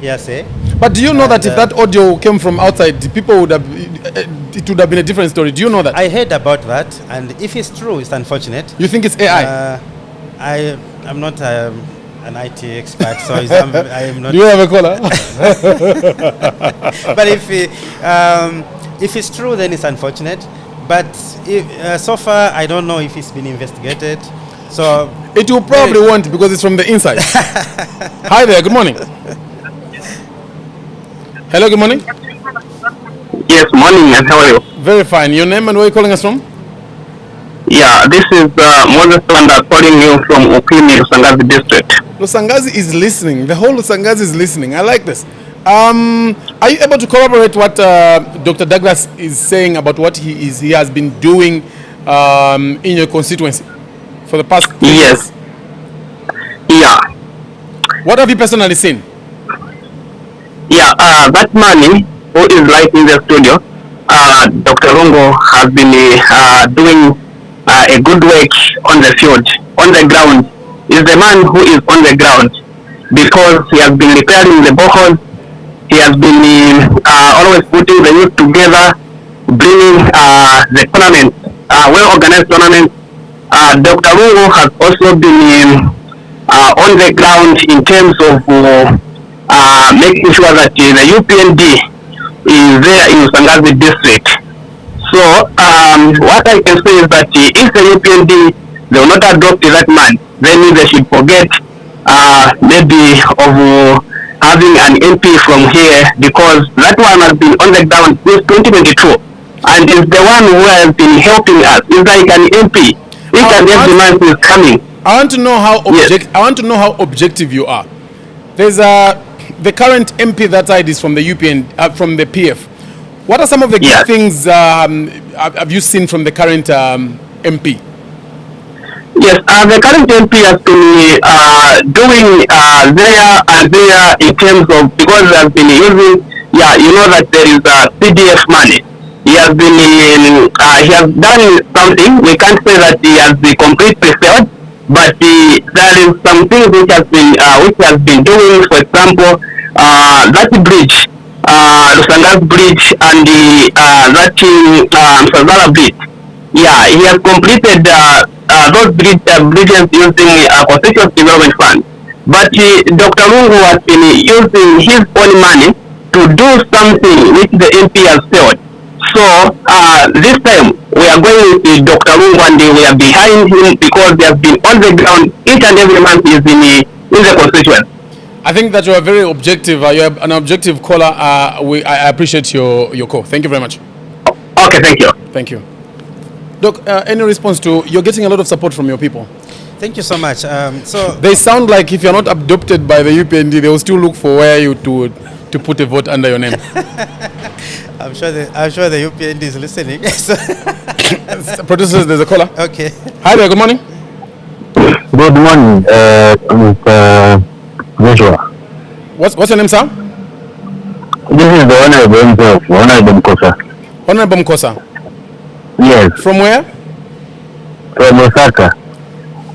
hearsay. But do you know that if that audio came from outside, people would have, it would have been a different story. Do you know that? I heard about that, and if it's true, it's unfortunate. You think it's AI? I'm not an IT expert, so I'm not. Do you have a caller? But if it's true, then it's unfortunate. But so far, I don't know if it's been investigated. So it will probably won't, because it's from the inside. Hi there. Good morning. Hello. Good morning. Yes, morning, and how are you? Very fine. Your name and where are you calling us from? Yeah, this is Moses Wanda calling you from UPND, Lusangazi district. Lusangazi is listening. The whole Lusangazi is listening. I like this. Are you able to corroborate what Dr. Douglas is saying about what he has been doing in your constituency for the past 3 years? Yeah. What have you personally seen? Yeah, that man who is right in the studio, Dr. Lungu, has been doing a good work on the field, on the ground. Is the man who is on the ground, because he has been repairing the boreholes. He has been always putting the youth together, bringing the tournament, well-organized tournament. Dr. Lungu has also been on the ground in terms of making sure that the UPND is there in Msanzala district. So what I can say is that if the UPND they will not adopt that man, then they should forget maybe of having an MP from here, because that one has been on the ground since 2022 and is the one who has been helping us. It's like an MP. Each and every month is coming. I want to know how objective you are. There's the current MP that side is from the UPN, from the PF. What are some of the good things have you seen from the current MP? Yes, the current MP has been doing there and there in terms of, because he has been using, you know that there is CDF money. He has been, he has done something. We can't say that he has completely failed, but there is some things which has been doing. For example, that bridge, Lusangazi bridge, and that Msanzala bridge. Yeah, he has completed those bridges using constituency development fund. But Dr. Lungu has been using his own money to do something which the MP has failed. So this time we are going with Dr. Lungu and we are behind him, because they have been on the ground each and every month is in the constituency. I think that you are very objective. You are an objective caller. I appreciate your call. Thank you very much. Okay, thank you. Thank you. Doc, any response to, you're getting a lot of support from your people? Thank you so much. So they sound like if you're not adopted by the UPND, they will still look for where you to put a vote under your name. I'm sure the UPND is listening. Producers, there's a caller. Okay. Hi there, good morning. Good morning, Joshua. What's your name, sir? This is the Honorable himself, Honorable Mkosa. Honorable Mkosa. Yes. From where? From Osaka.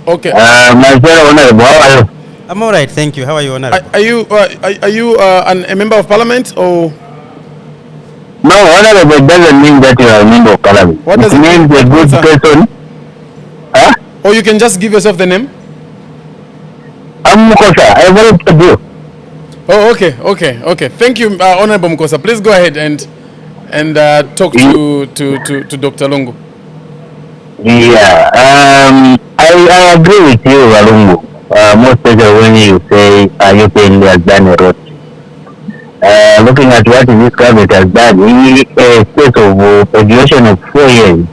Okay. My fellow Honorable, how are you? I'm all right, thank you. How are you, Honorable? Are you a member of parliament or? No, honorable doesn't mean that you are a member of parliament. What does it it means mean? a good person. Huh? Or you can just give yourself the name. I'm Mukosa. I want to do. Oh, okay. Thank you, Honorable Mukosa. Please go ahead and talk to Dr. Lungu. Yeah. I agree with you, Lungu. Most especially when you say UPND has done a lot. Looking at what this government has done, in a space of a duration of 4 years,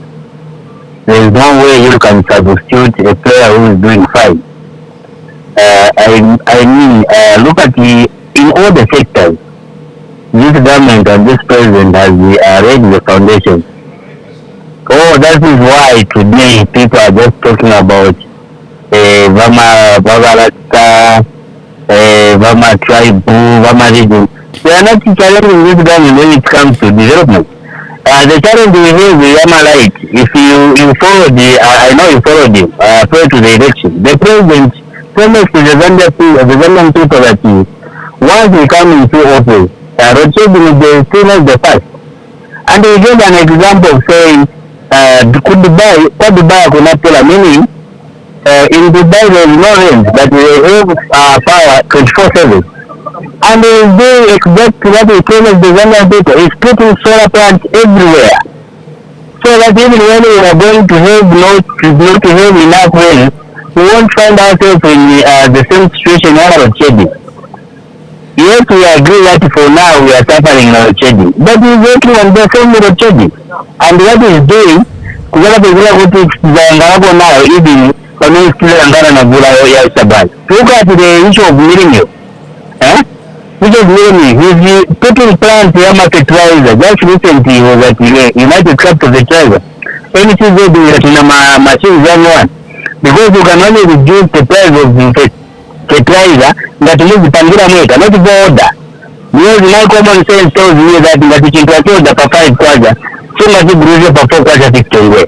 there is no way you can substitute a player who is doing fine. I mean, look at in all the sectors, this government and this president has laid the foundation. Oh, that is why today people are just talking about Vama Babalata, Vama tribe, Vama region. They are not challenging this government when it comes to development. The challenge we have with Yamalite, if you follow I know you followed him prior to the election, the president promised to the Zambian people that once we come into office, rotating is still not the past. And he gave an example of saying, could Dubai could not tell, meaning in Dubai there is no rain, but we have power 24/7. And he is doing exactly what he promised the Zambian people. He's putting solar plants everywhere. So that even when we are going to have not to have enough rain, we won't find ourselves in the same situation as shedding. Yes, we agree that for now we are suffering load shedding, but he's working on the same load shedding. And what he's doing, kugala pezula kuti zangalabo now even when he's still angana na gula ya sabani. Look at the issue of millennium. Which is mainly he's putting plants here market fertilizer. Just recently he was at United Capital Fertilizer. Anything they do that in a machine one. Because you can only reduce the price of the fertilizer that moves Pangira Meta, not the order. Because my common sense tells me that you can control the per 5 quarter, so much you grow per 4 quarter 15 way.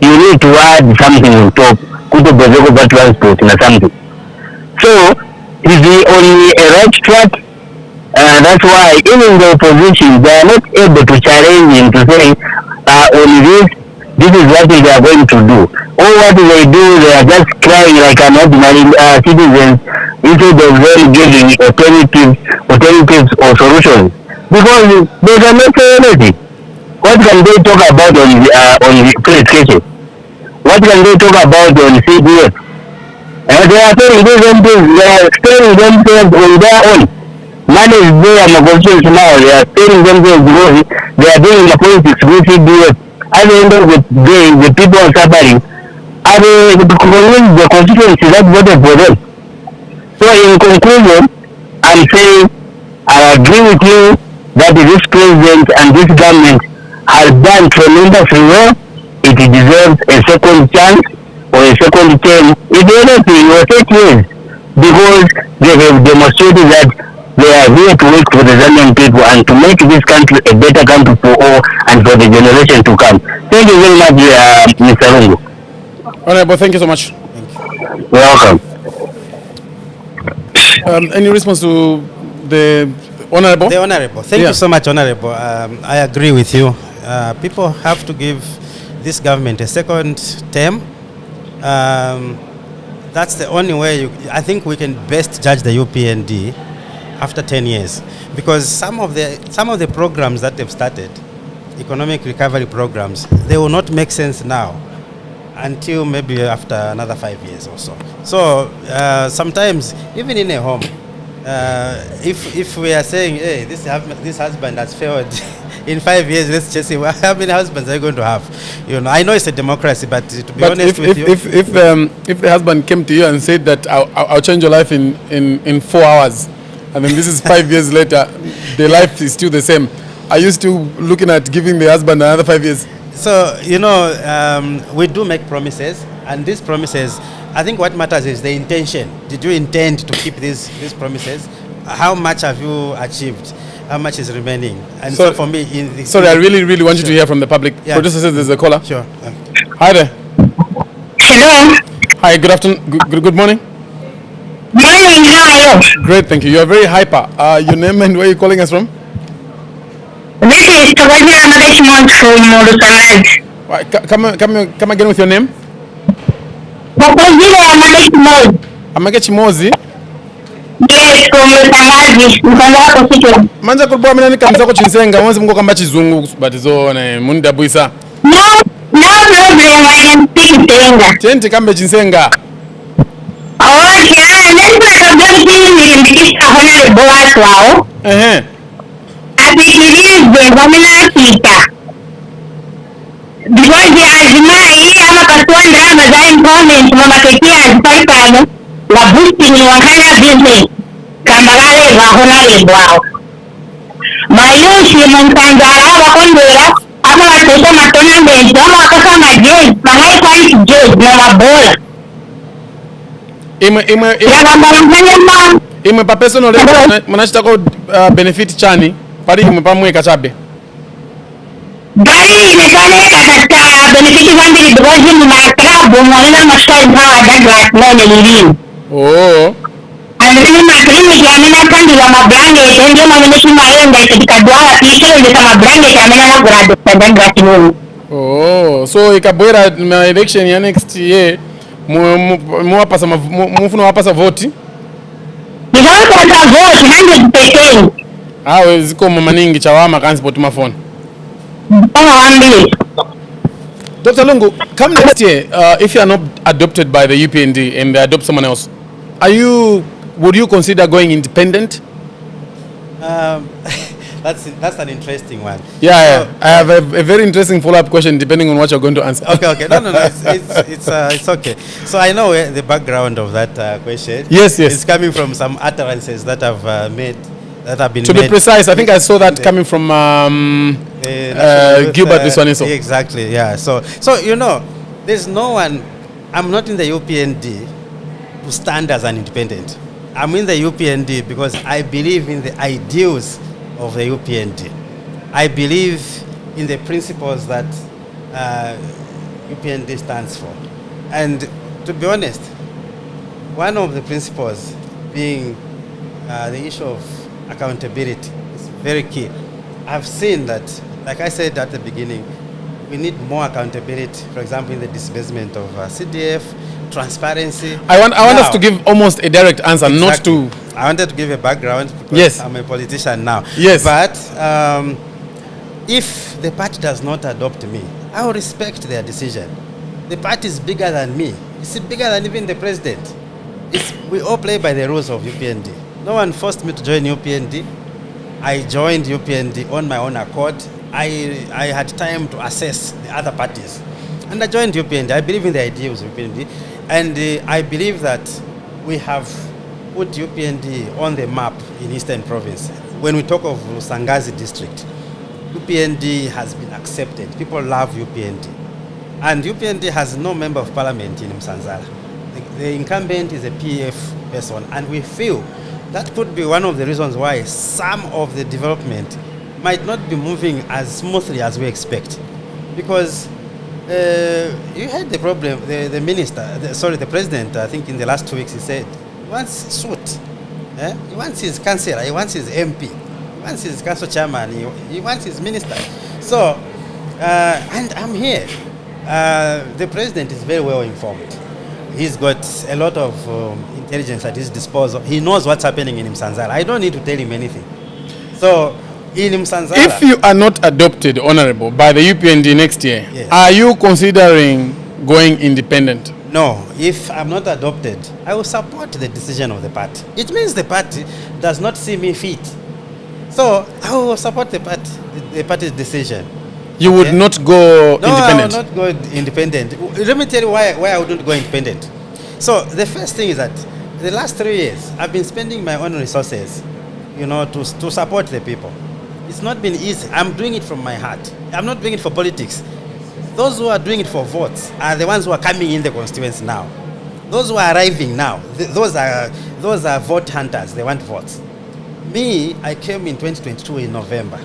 You need to add something on top, could be the transport or something. So is he only a right track? That's why even the opposition, they are not able to challenge him to say, on this is what they are going to do. All what they do, they are just crying like an ordinary citizens instead of them giving alternatives or solutions. Because they cannot say anything. What can they talk about on the police cases? What can they talk about on CDF? They are telling them things, they are telling themselves on their own. Money is there and negotiations now, they are telling themselves because they are doing the politics with CDF. At the end of the day, the people are suffering. And the constituency that voted for them. So in conclusion, I'm saying I agree with you that this president and this government has done tremendously well. It deserves a second chance or a second term. If anything, or 8 years, because they have demonstrated that they are here to work for the Zambian people and to make this country a better country for all and for the generation to come. Thank you very much, Mr. Lungu. Honorable, thank you so much. Welcome. Any response to the Honorable? The Honorable. Thank you so much, Honorable. I agree with you. People have to give this government a second term. That's the only way I think we can best judge the UPND after 10 years, because some of the programs that they've started, economic recovery programs, they will not make sense now until maybe after another 5 years or so. So sometimes even in a home, if we are saying, hey, this husband has failed in 5 years, let's just say, well, how many husbands are you going to have? You know, I know it's a democracy, but to be honest with you, if the husband came to you and said that I'll change your life in 4 hours, and then this is 5 years later, the life is still the same, are you still looking at giving the husband another 5 years? So, you know, we do make promises, and these promises, I think what matters is the intention. Did you intend to keep these promises? How much have you achieved? How much is remaining? And so for me, sorry, I really want you to hear from the public. Yeah. Producer says there's a caller. Sure. Hi there. Hello. Hi, good afternoon. Good morning. Morning, how are you? Great, thank you. You are very hyper. Your name and where are you calling us from? This is Yes, Togazira Magashimon from Murusanaj. Come again with your name? Togazira Magashimon. Amage Chimozi. Yes, from Murusanaj, Msanzala Constituency. Manja kulibwa mina nikamzako chinsenga mwanzi mko kamba chizungu batizo na munda buisa. No problem, I am speaking Tenga. Chenti kambe chinsenga. Okay, nesina kabla nilimfikisha honorable watu wao. Asikilize wamina sita. Because azimai ama kaswanda ama za empowerment mama ketia azipalipano la boosting ni wakana business kamba wale wa honorable wao. Mayushi Msanzala wakondera ama watesha matonamenti ama wakasa majeji ma high quality judge na mabola. Imwe pa personal mnachitako benefit chani pari imwe pa mweka chabe gari imekane katika benefit zambili because mu maklabu mwana mashwali hawa Douglas nene lilini. Andini maklini kiamina kandi wa mablange ndio mameneshi maenda katika duala pisho ndio kama blange kiamina na grado kwa Douglas nene. So ikabwera ma election ya next year muwapasa mufuna wapasa vote. Nikawa vote 100%. We ziko maningi chawama kansi poti mafoni. Dr. Lungu, come next year, if you are not adopted by the UPND and they adopt someone else, would you consider going independent? That's an interesting one. Yeah. I have a very interesting follow-up question depending on what you're going to answer. Okay. No. It's okay. So I know the background of that question. Yes. It's coming from some utterances that have been made. To be precise, I think I saw that coming from Gilbert Biswaniso. Exactly. Yeah. So there's no one. I'm not in the UPND to stand as an independent. I'm in the UPND because I believe in the ideals of the UPND. I believe in the principles that UPND stands for. And to be honest, one of the principles being the issue of accountability is very key. I've seen that, like I said at the beginning, we need more accountability, for example, in the disbursement of CDF, transparency. I want us to give almost a direct answer, exactly. Not to... I wanted to give a background because yes. I'm a politician now. Yes. But if the party does not adopt me, I will respect their decision. The party is bigger than me. It's bigger than even the president. We all play by the rules of UPND. No one forced me to join UPND. I joined UPND on my own accord. I had time to assess the other parties. And I joined UPND. I believe in the ideals of UPND. And I believe that we have put UPND on the map in Eastern Province. When we talk of Sangazi district, UPND has been accepted. People love UPND. And UPND has no member of parliament in Msanzala. The incumbent is a PF person. And we feel that could be one of the reasons why some of the development might not be moving as smoothly as we expect. Because you had the problem, the president, I think in the last 2 weeks, he said, he wants suit. He wants his councillor, he wants his MP, he wants his council chairman, he wants his minister. So, and I'm here. The president is very well informed. He's got a lot of intelligence at his disposal. He knows what's happening in Msanzala. I don't need to tell him anything. So, in Msanzala... If you are not adopted, Honorable, by the UPND next year, yes. Are you considering going independent? No. If I'm not adopted, I will support the decision of the party. It means the party does not see me fit. So, I will support the party's decision. You would not go independent? No, I will not go independent. Let me tell you why I wouldn't go independent. So, the first thing is that the last 3 years, I've been spending my own resources, to support the people. It's not been easy. I'm doing it from my heart. I'm not doing it for politics. Those who are doing it for votes are the ones who are coming in the constituency now. Those who are arriving now, those are vote hunters. They want votes. Me, I came in 2022 in November.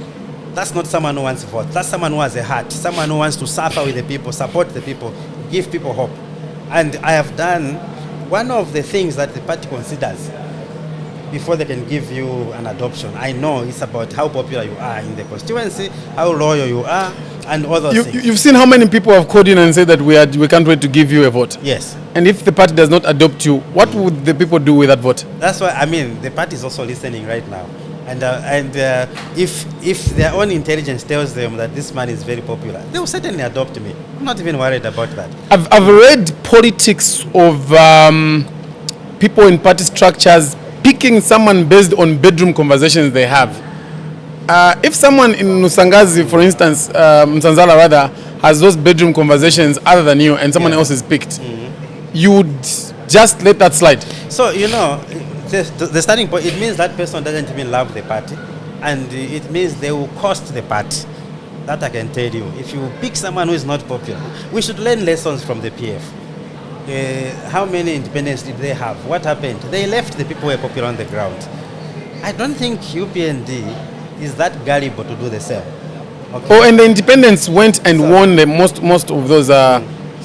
That's not someone who wants to vote. That's someone who has a heart. Someone who wants to suffer with the people, support the people, give people hope. And I have done one of the things that the party considers before they can give you an adoption. I know it's about how popular you are in the constituency, how loyal you are, and other things. You've seen how many people have called in and said that we can't wait to give you a vote. Yes. And if the party does not adopt you, what would the people do with that vote? That's why, I mean, the party is also listening right now. And if their own intelligence tells them that this man is very popular, they will certainly adopt me. I'm not even worried about that. I've read politics of people in party structures picking someone based on bedroom conversations they have. If someone in Nusangazi, for instance, Msanzala rather, has those bedroom conversations other than you and someone else is picked, you would just let that slide. So, you know, the starting point, it means that person doesn't even love the party, and it means they will cost the party. That I can tell you. If you pick someone who is not popular, we should learn lessons from the PF. How many independents did they have? What happened? They left the people who were popular on the ground. I don't think UPND is that gullible to do the same. Okay? Oh, and the independents went and won the most of those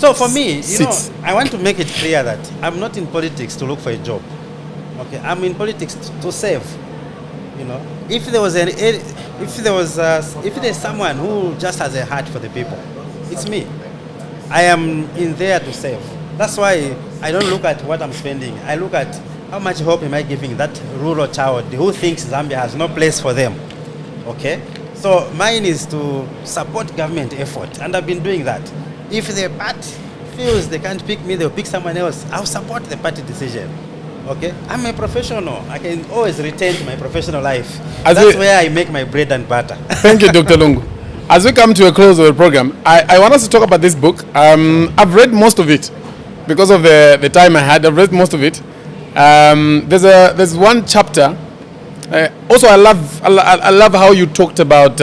So for me, you seats. know, I want to make it clear that I'm not in politics to look for a job. Okay, I'm in politics to save. You know, if there's someone who just has a heart for the people, it's me. I am in there to save. That's why I don't look at what I'm spending. I look at how much hope am I giving that rural child who thinks Zambia has no place for them. Okay, so mine is to support government effort, and I've been doing that. If the party feels they can't pick me, they'll pick someone else. I'll support the party decision. Okay, I'm a professional. I can always return to my professional life. That's where I make my bread and butter. Thank you, Dr. Lungu. As we come to a close of the program, I want us to talk about this book. I've read most of it because of the time I had. I've read most of it. There's one chapter. Also, I love how you talked about.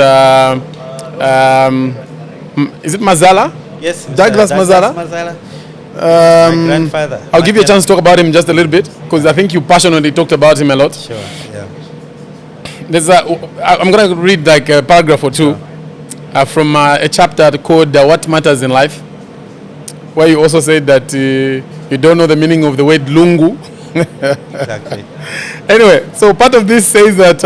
Is it Mazala? Yes, Douglas Mazala. My grandfather. I'll give you a chance to talk about him just a little bit, because I think you passionately talked about him a lot. Sure, yeah. I'm going to read like a paragraph or two from a chapter called What Matters in Life, where you also said that you don't know the meaning of the word Lungu. Exactly. Anyway, so part of this says that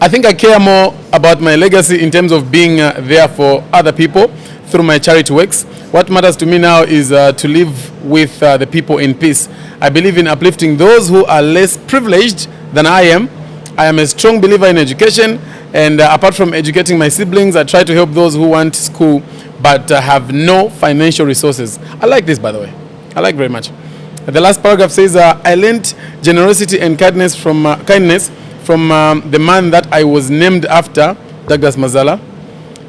I think I care more about my legacy in terms of being there for other people through my charity works. What matters to me now is to live with the people in peace. I believe in uplifting those who are less privileged than I am. I am a strong believer in education, and apart from educating my siblings, I try to help those who want school but have no financial resources. I like this, by the way. I like very much. The last paragraph says, I learned generosity and kindness from the man that I was named after, Douglas Mazala.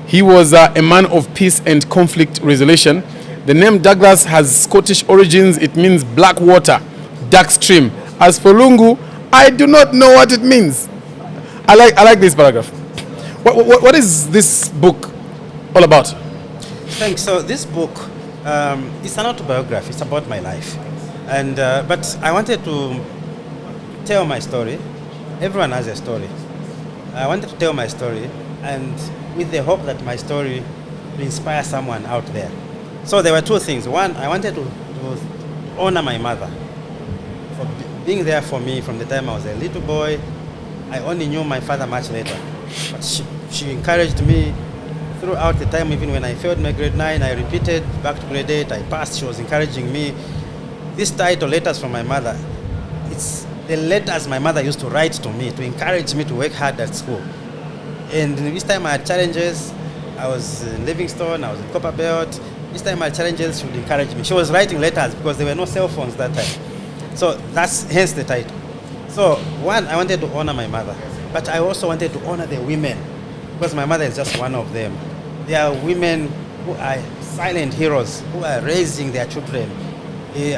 He was a man of peace and conflict resolution. The name Douglas has Scottish origins. It means black water, dark stream. As for Lungu, I do not know what it means. I like this paragraph. What is this book all about? Thanks. So this book, it's an autobiography. It's about my life. And but I wanted to tell my story. Everyone has a story. I wanted to tell my story, and with the hope that my story will inspire someone out there. So there were two things. One, I wanted to honor my mother for being there for me from the time I was a little boy. I only knew my father much later, but she encouraged me throughout the time. Even when I failed my grade 9, I repeated back to grade 8, I passed. She was encouraging me. This title, Letters from My Mother, it's the letters my mother used to write to me to encourage me to work hard at school. And this time I had challenges. I was in Livingstone, I was in Copperbelt. This time my challenges, she would encourage me. She was writing letters because there were no cell phones that time. So that's hence the title. So one, I wanted to honor my mother, but I also wanted to honor the women, because my mother is just one of them. There are women who are silent heroes, who are raising their children.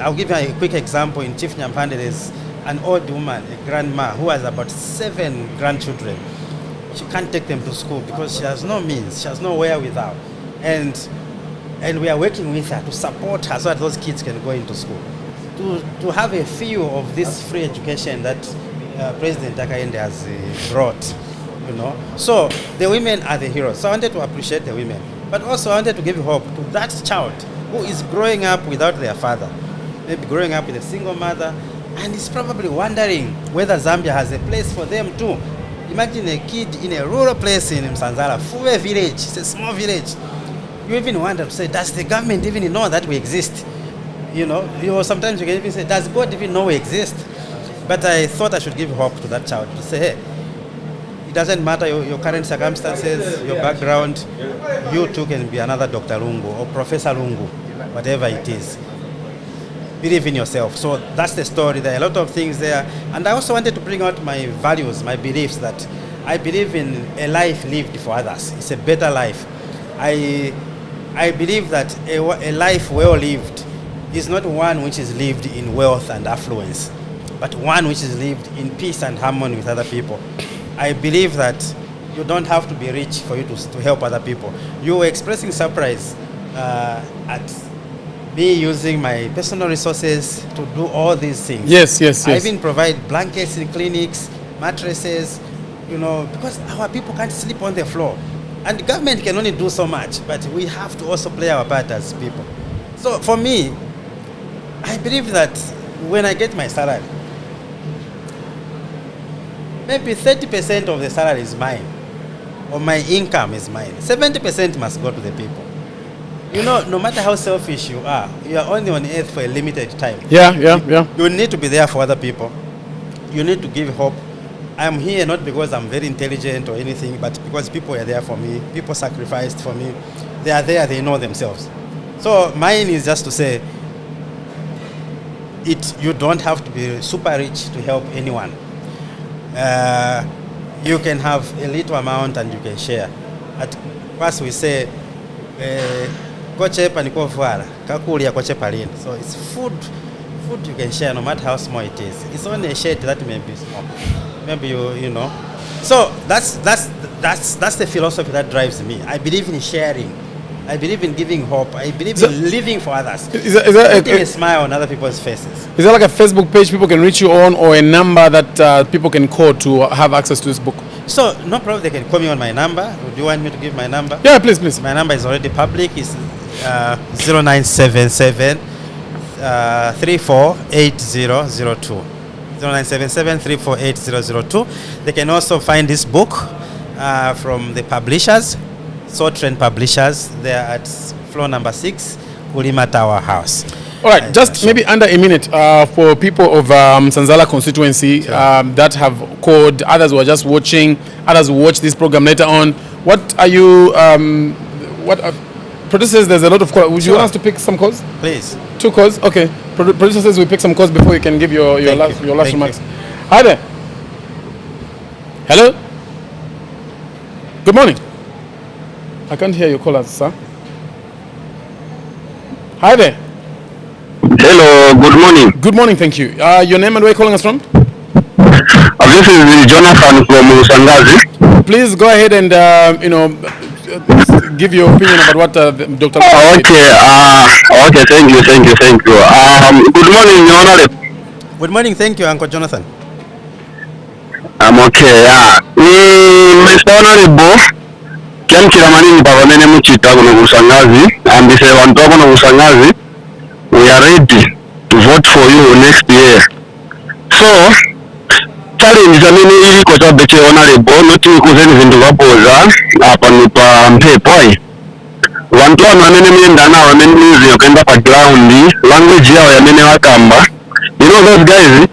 I'll give you a quick example. In Chief Nyampande, there's an old woman, a grandma, who has about 7 grandchildren. She can't take them to school because she has no means, she has no wherewithal. And we are working with her to support her so that those kids can go into school. To have a feel of this free education that President Hakainde has brought, you know. So the women are the heroes. So I wanted to appreciate the women, but also I wanted to give hope to that child who is growing up without their father, maybe growing up with a single mother. and is probably wondering whether Zambia has a place for them too. Imagine a kid in a rural place in Msanzala, Fuwe village, it's a small village. You even wonder to say, does the government even know that we exist? Sometimes you can even say, does God even know we exist? But I thought I should give hope to that child to say, hey, it doesn't matter your current circumstances, your background, you too can be another Dr. Lungu or Professor Lungu, whatever it is. Believe in yourself. So that's the story. There are a lot of things there. And I also wanted to bring out my values, my beliefs, that I believe in a life lived for others. It's a better life. I believe that a life well lived is not one which is lived in wealth and affluence, but one which is lived in peace and harmony with other people. I believe that you don't have to be rich for you to help other people. You were expressing surprise at me using my personal resources to do all these things. Yes. I even provide blankets in clinics, mattresses, because our people can't sleep on the floor. And the government can only do so much, but we have to also play our part as people. So for me, I believe that when I get my salary, maybe 30% of the salary is mine, or my income is mine. 70% must go to the people. No matter how selfish you are only on earth for a limited time. Yeah. You need to be there for other people. You need to give hope. I'm here not because I'm very intelligent or anything, but because people are there for me. People sacrificed for me. They are there, they know themselves. So mine is just to say, you don't have to be super rich to help anyone. You can have a little amount and you can share. At first we say, so it's food you can share no matter how small it is. It's only a shade that may be small. Maybe you know. So that's the philosophy that drives me. I believe in sharing. I believe in giving hope. I believe in living for others. Is that putting a smile on other people's faces. Is there like a Facebook page people can reach you on, or a number that people can call to have access to this book? So no problem, they can call me on my number. Would you want me to give my number? Yeah, please. My number is already public. It's 0977 348002. 0977-348002. They can also find this book from the publishers, So Trend Publishers. They are at floor number 6, Kulima Tower House. All right, just maybe under a minute for people of Msanzala Constituency that have called, others who are just watching, others who watch this program later on. What are you, producers, there's a lot of calls. Would you want us to pick some calls? Please. 2 calls? Okay. Producer says we pick some calls before you can give your last remarks. Hi there. Hello? Good morning. I can't hear your callers, sir. Hi there. Hello, good morning. Good morning, thank you. Your name and where are you calling us from? This is Jonathan from Sangazi. Please go ahead and, give your opinion about what Dr. Okay, thank you. Good morning, Your Honorable. Good morning, thank you, Uncle Jonathan. I'm okay, Mr. Honorable, kiamkira manini pavamene muchita kuno kusangazi, ambise vantu kuno kusangazi, we are ready to vote for you next year. So, challenge zamene iliko chabeche Honorable, noti kuzeni zindu vapoza, apa nipa mpepoi. Vantu vamene miendana vamene music yokenda pa ground, language yao yamene wakamba. You know those guys,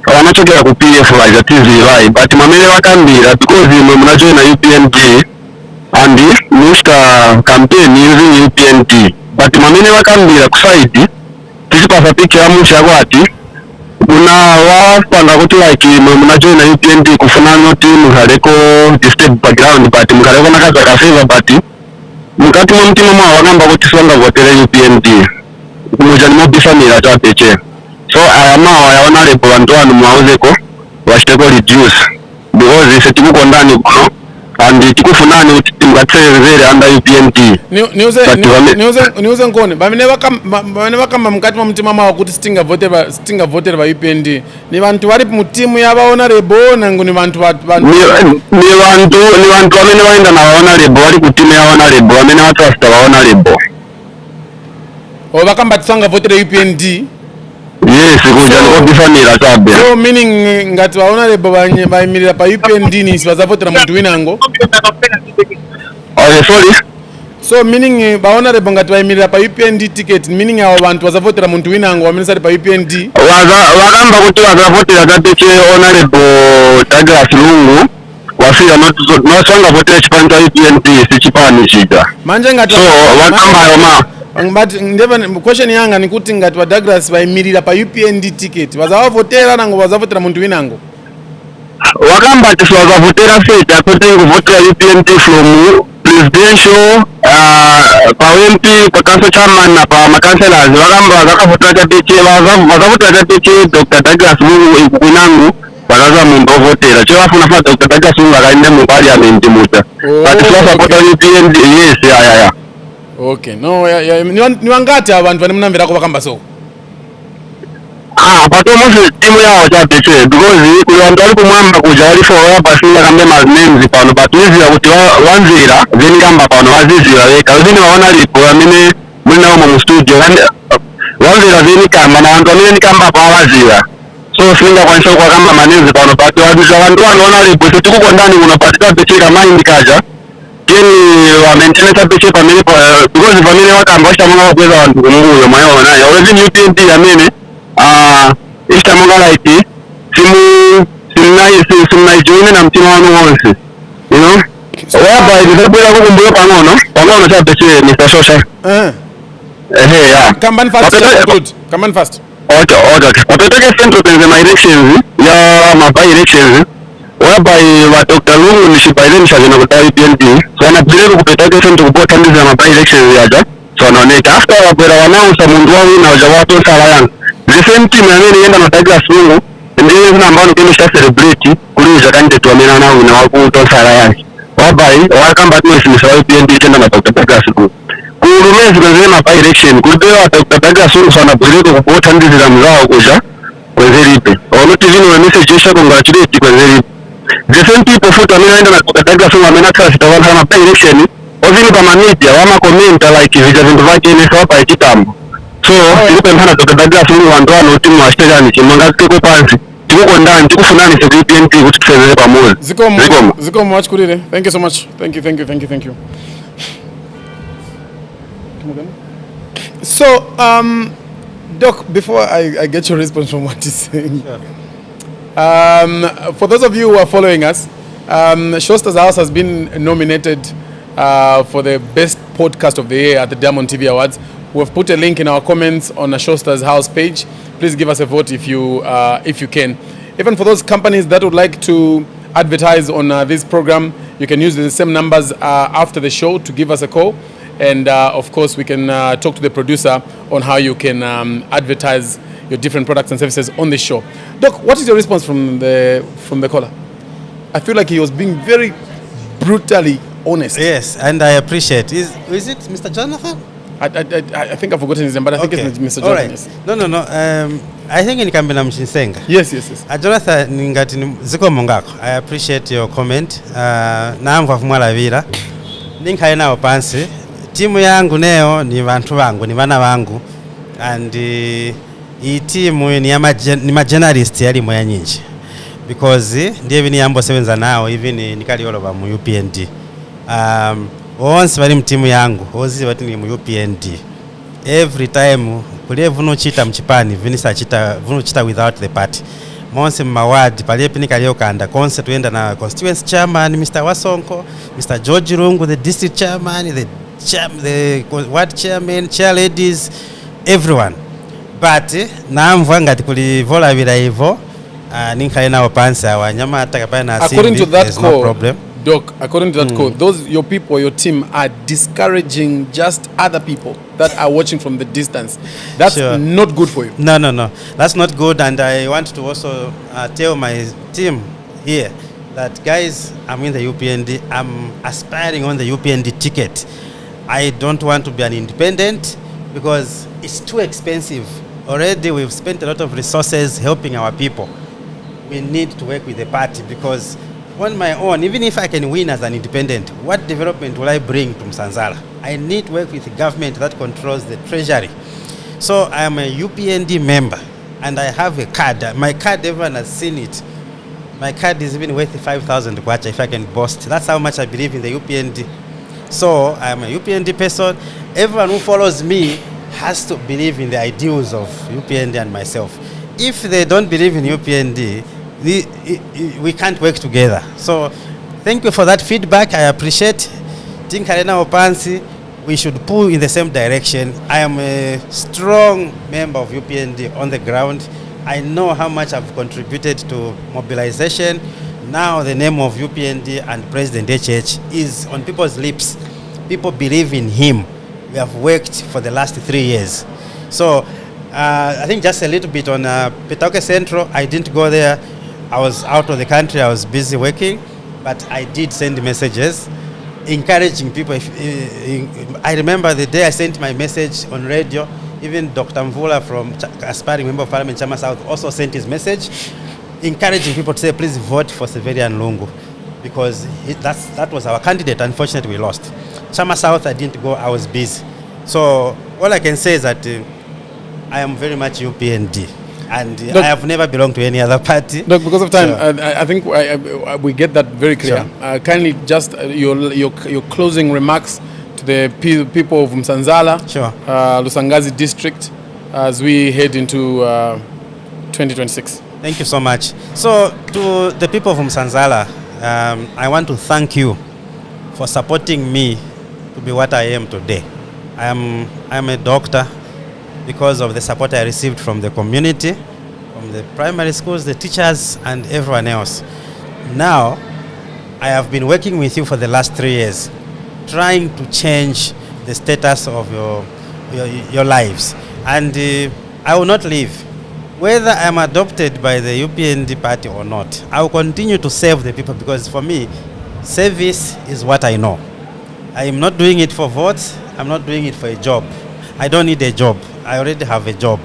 wanachokera ku PF like that is right, but mamene wakambira because munajoina UPND and Mr. campaign using UPND, but mamene wakambira ku side tisipasa picture musha kwati kuna wapanga kuti like munajoina UPND kufuna noti mukaleko disturb background, but mukaleko nakaza ka favor, but mukati mwa mtima mwa wakamba kuti songa votere UPND kumujani mobisamira chapeche. So Honorable vantu vanhu mwauzeko vachiteko reduce because ise tikukondani kuno and tikufunani kuti timukatserere under UPND. Niuze nkone vamene vakamba mukati mwa mtima mawo kuti sitingavotera va UPND ni vantu vari mutimu yava Honorable nangu ni vantu ni vantu vamene vaenda na Honorable vari kutimu ya Honorable vamene vatrasta va Honorable o vakamba tisangavotera UPND. Yes, kuja ngobifanira chabe. So meaning ngati honorable bayimirira pa UPND ni sibazavotera muntu winango. Okay, sorry. So meaning honorable ngati bayimirira pa UPND ticket meaning abo bantu bazavotera muntu winango wamenesari pa UPND. Wakamba kuti bazavotera kateche honorable Douglas Lungu. Wafika nosanga votera chipani cha UPND si chipani chija. Manje ngati so wakamba yoma. But question yanga ni kuti ngati wa Douglas bayimirira pa UPND ticket bazavotera nango bazavotera muntu winango. Wakamba ati bazavotera feta kuti nguvotera UPND from presidential pa MP pa council chairman na pa councillors wakamba vakavotera kateche bazavotera kateche Dr. Douglas Lungu winango. Bakaza muntu ovotera cyo bafuna fa Dr. Douglas Lungu akainde mu parliament muta but so support UPND yes ya. Okay, no, ni wangati abantu vane munamvera ko bakamba so? But almost timu yao cha pekee because kuliwantu wali kumwamba kuja wali for basi ngakambe names pano but hizi ya kuti wanzira then kamba pano wazizira weka wazini waona lipo amene muna mu studio wanzira then kamba na wantu amene kamba pa wazira so singa kwanisha kwa kamba manezi pano but waziza wantu wanaona lipo so tuko ndani unapatika pekee kama indikaja kini wa maintenance pekee pamene because pamene wakamba washamanga kweza wantu kumbuyo mayo na ya wezi UPND amene ista mongala iti simna join na mtima wanu wonse you know whereby ndizabwera kukumbuyo pang'ono cha pekee Mr. Showstar yeah come fast okay papeteke central penze my elections ya mabai elections whereby wa Dr. Lungu nishibaile na kutai UPND so anapeleka kupeteke central kupota ndizi ya mabai elections yaja so anaoneka after wapera wanausa mundu wawi na wajawato sala yangu the same team amene yenda na Douglas Lungu ndiye zina ambao kemi sha celebrate kuliza candidate wamena nao na wakuto sala yake wabai wakamba tumesimisa wa UPND tena na Dr. Douglas Lungu kulumezi kwenye by election kulipewa Dr. Douglas Lungu sana buleko kupota ndizi za mzao kuja kwezelipe onoti vino wa message yesha congratulate kwezelipe the same people futa amena yenda na Dr. Douglas Lungu amena kasa sitawana sana by election ovini kama media wama komenta like vija vindu vake nesa wapa ikitambo so tikupe mfana Dr. Douglas Lungu wandwano utimu wa shtejani chimonga kiko pansi tikuko ndani tikufunani se UPND kuti kusezele pamoja ziko much kurire thank you so much thank you so Doc, before I get your response from what he's saying, for those of you who are following us, Showstar's House has been nominated for the best podcast of the year at the Diamond TV Awards. We've put a link in our comments on the Showstar's House page. Please give us a vote if you can. Even for those companies that would like to advertise on this program, you can use the same numbers after the show to give us a call. And of course, we can talk to the producer on how you can advertise your different products and services on the show. Doc, what is your response from the caller? I feel like he was being very brutally honest. Yes, and I appreciate. Is it Mr. Jonathan? I think I've forgotten his name, but I think it's Mr. Jonathan. Right. Yes. No. I think in Kambina Mshinsenga. Yes. Jonathan, ngati ziko mongako. I appreciate your comment. Na mva fumala vira. Ninka nao pansi. Timu yangu neo ni vantu vangu, ni vana vangu. And hii timu ni majournalist yali moya nyinji. Because ndiye vini yambo sevenza nao, hivi nikali all over mu UPND. Once bali mtimu yangu, ozi bati ni mu UPND. Every time kulie vuno chita mchipani, vinisa chita vuno chita without the party. Monse mawadi pale pini kalio kanda konse tuenda na constituency chairman Mr. Wasonko, Mr. George Lungu, the district chairman, the ward chairman, chair ladies, everyone. But naamvwa ngati kulivola vila hivyo ninkaena wapansa wanyama atakapana asindi. According to that there's call, no problem. Doc, according to that call, your people, your team are discouraging just other people that are watching from the distance. That's not good for you. No. That's not good. And I want to also tell my team here that, guys, I'm in the UPND. I'm aspiring on the UPND ticket. I don't want to be an independent because it's too expensive. Already we've spent a lot of resources helping our people. We need to work with the party because on my own, even if I can win as an independent, what development will I bring to Msanzala? I need to work with the government that controls the treasury. So I am a UPND member. and I have a card. My card, everyone has seen it. My card is even worth 5,000 kwacha, if I can boast. That's how much I believe in the UPND. So I'm a UPND person. Everyone who follows me has to believe in the ideals of UPND and myself. If they don't believe in UPND, we can't work together. So thank you for that feedback. I appreciate. Tinkarena Opansi, we should pull in the same direction. I am a strong member of UPND on the ground. I know how much I've contributed to mobilization. Now the name of UPND and President HH is on people's lips. People believe in him. We have worked for the last 3 years. So I think just a little bit on Petauke Central. I didn't go there. I was out of the country. I was busy working, but I did send messages encouraging people. I remember the day I sent my message on radio, even Dr. Mvula from aspiring member of parliament, Chama South, also sent his message encouraging people to say, please vote for Severian Lungu, because that was our candidate. Unfortunately, we lost. Chama South, I didn't go. I was busy. So all I can say is that I am very much UPND. And Doc, I have never belonged to any other party. Doc, because of time, So, I think we get that very clear. Sure. Kindly just your closing remarks to the people of Msanzala, Sure. Lusangazi district, as we head into 2026. Thank you so much. So to the people of Msanzala, I want to thank you for supporting me to be what I am today. I am a doctor because of the support I received from the community, from the primary schools, the teachers, and everyone else. Now, I have been working with you for the last 3 years, trying to change the status of your lives. And I will not leave. Whether I'm adopted by the UPND party or not, I will continue to serve the people, because for me, service is what I know. I am not doing it for votes. I'm not doing it for a job. I don't need a job. I already have a job.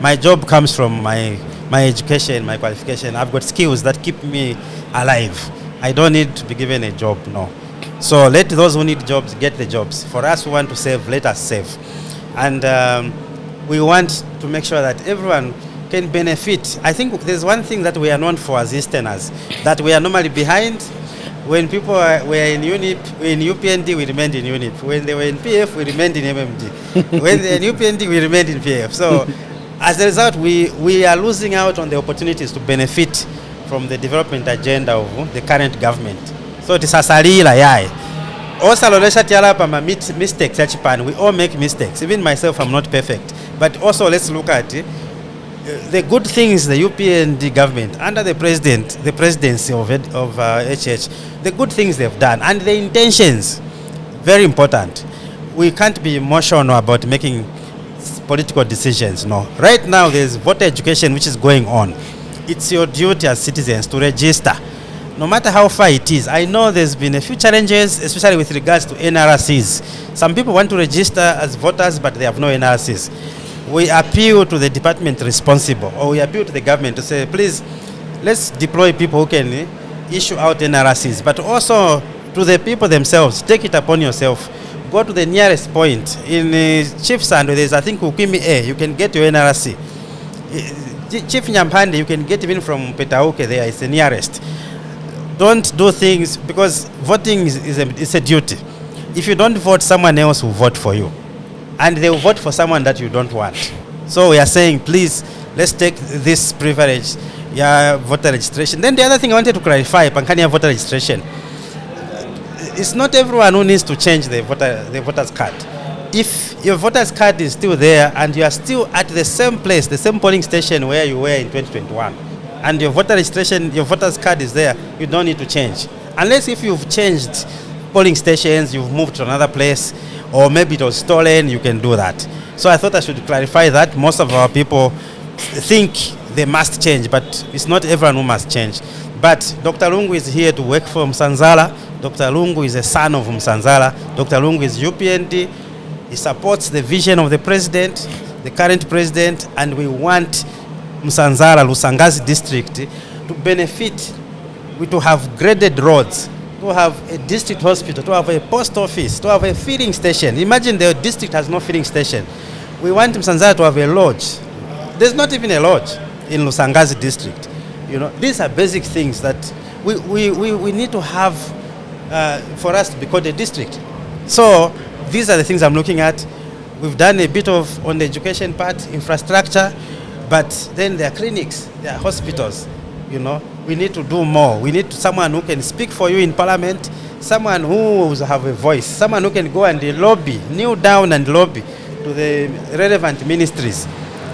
My job comes from my education, my qualification. I've got skills that keep me alive. I don't need to be given a job, no. So let those who need jobs get the jobs. For us who want to save, let us save. And we want to make sure that everyone can benefit. I think there's one thing that we are known for as Easterners, that we are normally behind. When people were in UNIP, in UPND, we remained in UNIP. When they were in PF, we remained in MMD. When they were in UPND, we remained in PF. So as a result, we are losing out on the opportunities to benefit from the development agenda of the current government. So tisasalila yai. Also, mistakes, we all make mistakes. Even myself, I'm not perfect. But also, let's look at the good things the UPND government under the presidency of HH, the good things they've done, and the intentions, very important. We can't be emotional about making political decisions, no. Right now, there's voter education which is going on. It's your duty as citizens to register, no matter how far it is. I know there's been a few challenges, especially with regards to NRCs. Some people want to register as voters, but they have no NRCs. We appeal to the department responsible, or we appeal to the government to say, please, let's deploy people who can issue out NRCs, but also to the people themselves. Take it upon yourself. Go to the nearest point. In Chief Sando, there's, I think, Ukimi A, you can get your NRC. Chief Nyampande, you can get even from Petauke there, it's the nearest. Don't do things, because voting is a duty. If you don't vote, someone else will vote for you. And they will vote for someone that you don't want. So we are saying, please, let's take this privilege, voter registration. Then the other thing I wanted to clarify, Pankania voter registration. It's not everyone who needs to change the voter's card. If your voter's card is still there and you are still at the same place, the same polling station where you were in 2021, and your voter registration, your voter's card is there, you don't need to change. Unless if you've changed polling stations, you've moved to another place, or maybe it was stolen, you can do that. So I thought I should clarify that. Most of our people think they must change, but it's not everyone who must change. But Dr. Lungu is here to work for Msanzala. Dr. Lungu is a son of Msanzala. Dr. Lungu is UPND. He supports the vision of the president, the current president, and we want Msanzala, Lusangazi district to benefit, to have graded roads, to have a district hospital, to have a post office, to have a filling station. Imagine the district has no filling station. We want Msanzala to have a lodge, There's not even a lodge in Lusangazi district. You know, these are basic things that we need to have for us to be called a district. So these are the things I'm looking at. We've done a bit of on the education part, infrastructure, but then there are clinics, there are hospitals. You know, we need to do more. We need someone who can speak for you in parliament, someone who will have a voice, someone who can go and lobby, kneel down and lobby to the relevant ministries.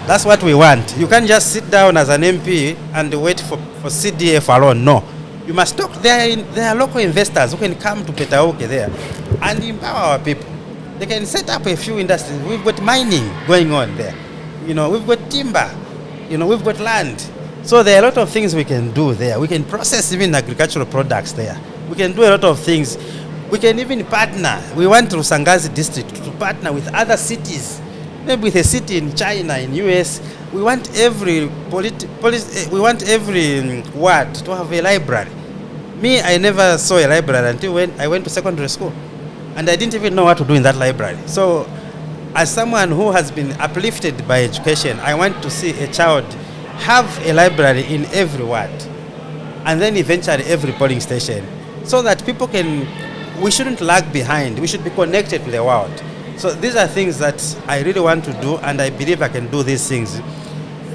That's what we want. You can't just sit down as an MP and wait for CDF alone. No. You must talk. There are local investors who can come to Petauke there and empower our people. They can set up a few industries. We've got mining going on there. You know, we've got timber. You know, we've got land. So there are a lot of things we can do there. We can process even agricultural products there. We can do a lot of things. We can even partner. We want Lusangazi district to partner with other cities. Maybe with a city in China, in US. We want every ward to have a library. Me, I never saw a library until when I went to secondary school. And I didn't even know what to do in that library. So as someone who has been uplifted by education, I want to see a child have a library in every ward. And then eventually every polling station. So that people we shouldn't lag behind. We should be connected to the world. So these are things that I really want to do, and I believe I can do these things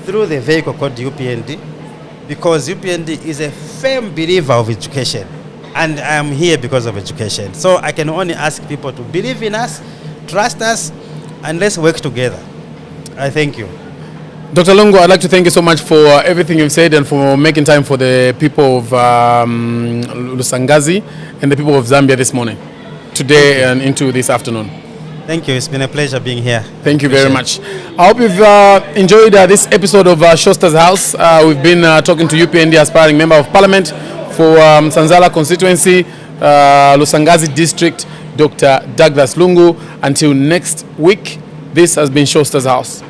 through the vehicle called UPND, because UPND is a firm believer of education, and I am here because of education. So I can only ask people to believe in us, trust us, and let's work together. I thank you. Dr. Lungu, I'd like to thank you so much for everything you've said and for making time for the people of Lusangazi and the people of Zambia this morning, today and into this afternoon. Thank you. It's been a pleasure being here. Thank you very much. I hope you've enjoyed this episode of Showstar's House. We've been talking to UPND aspiring Member of Parliament for Msanzala Constituency, Lusangazi District, Dr. Douglas Lungu. Until next week, this has been Showstar's House.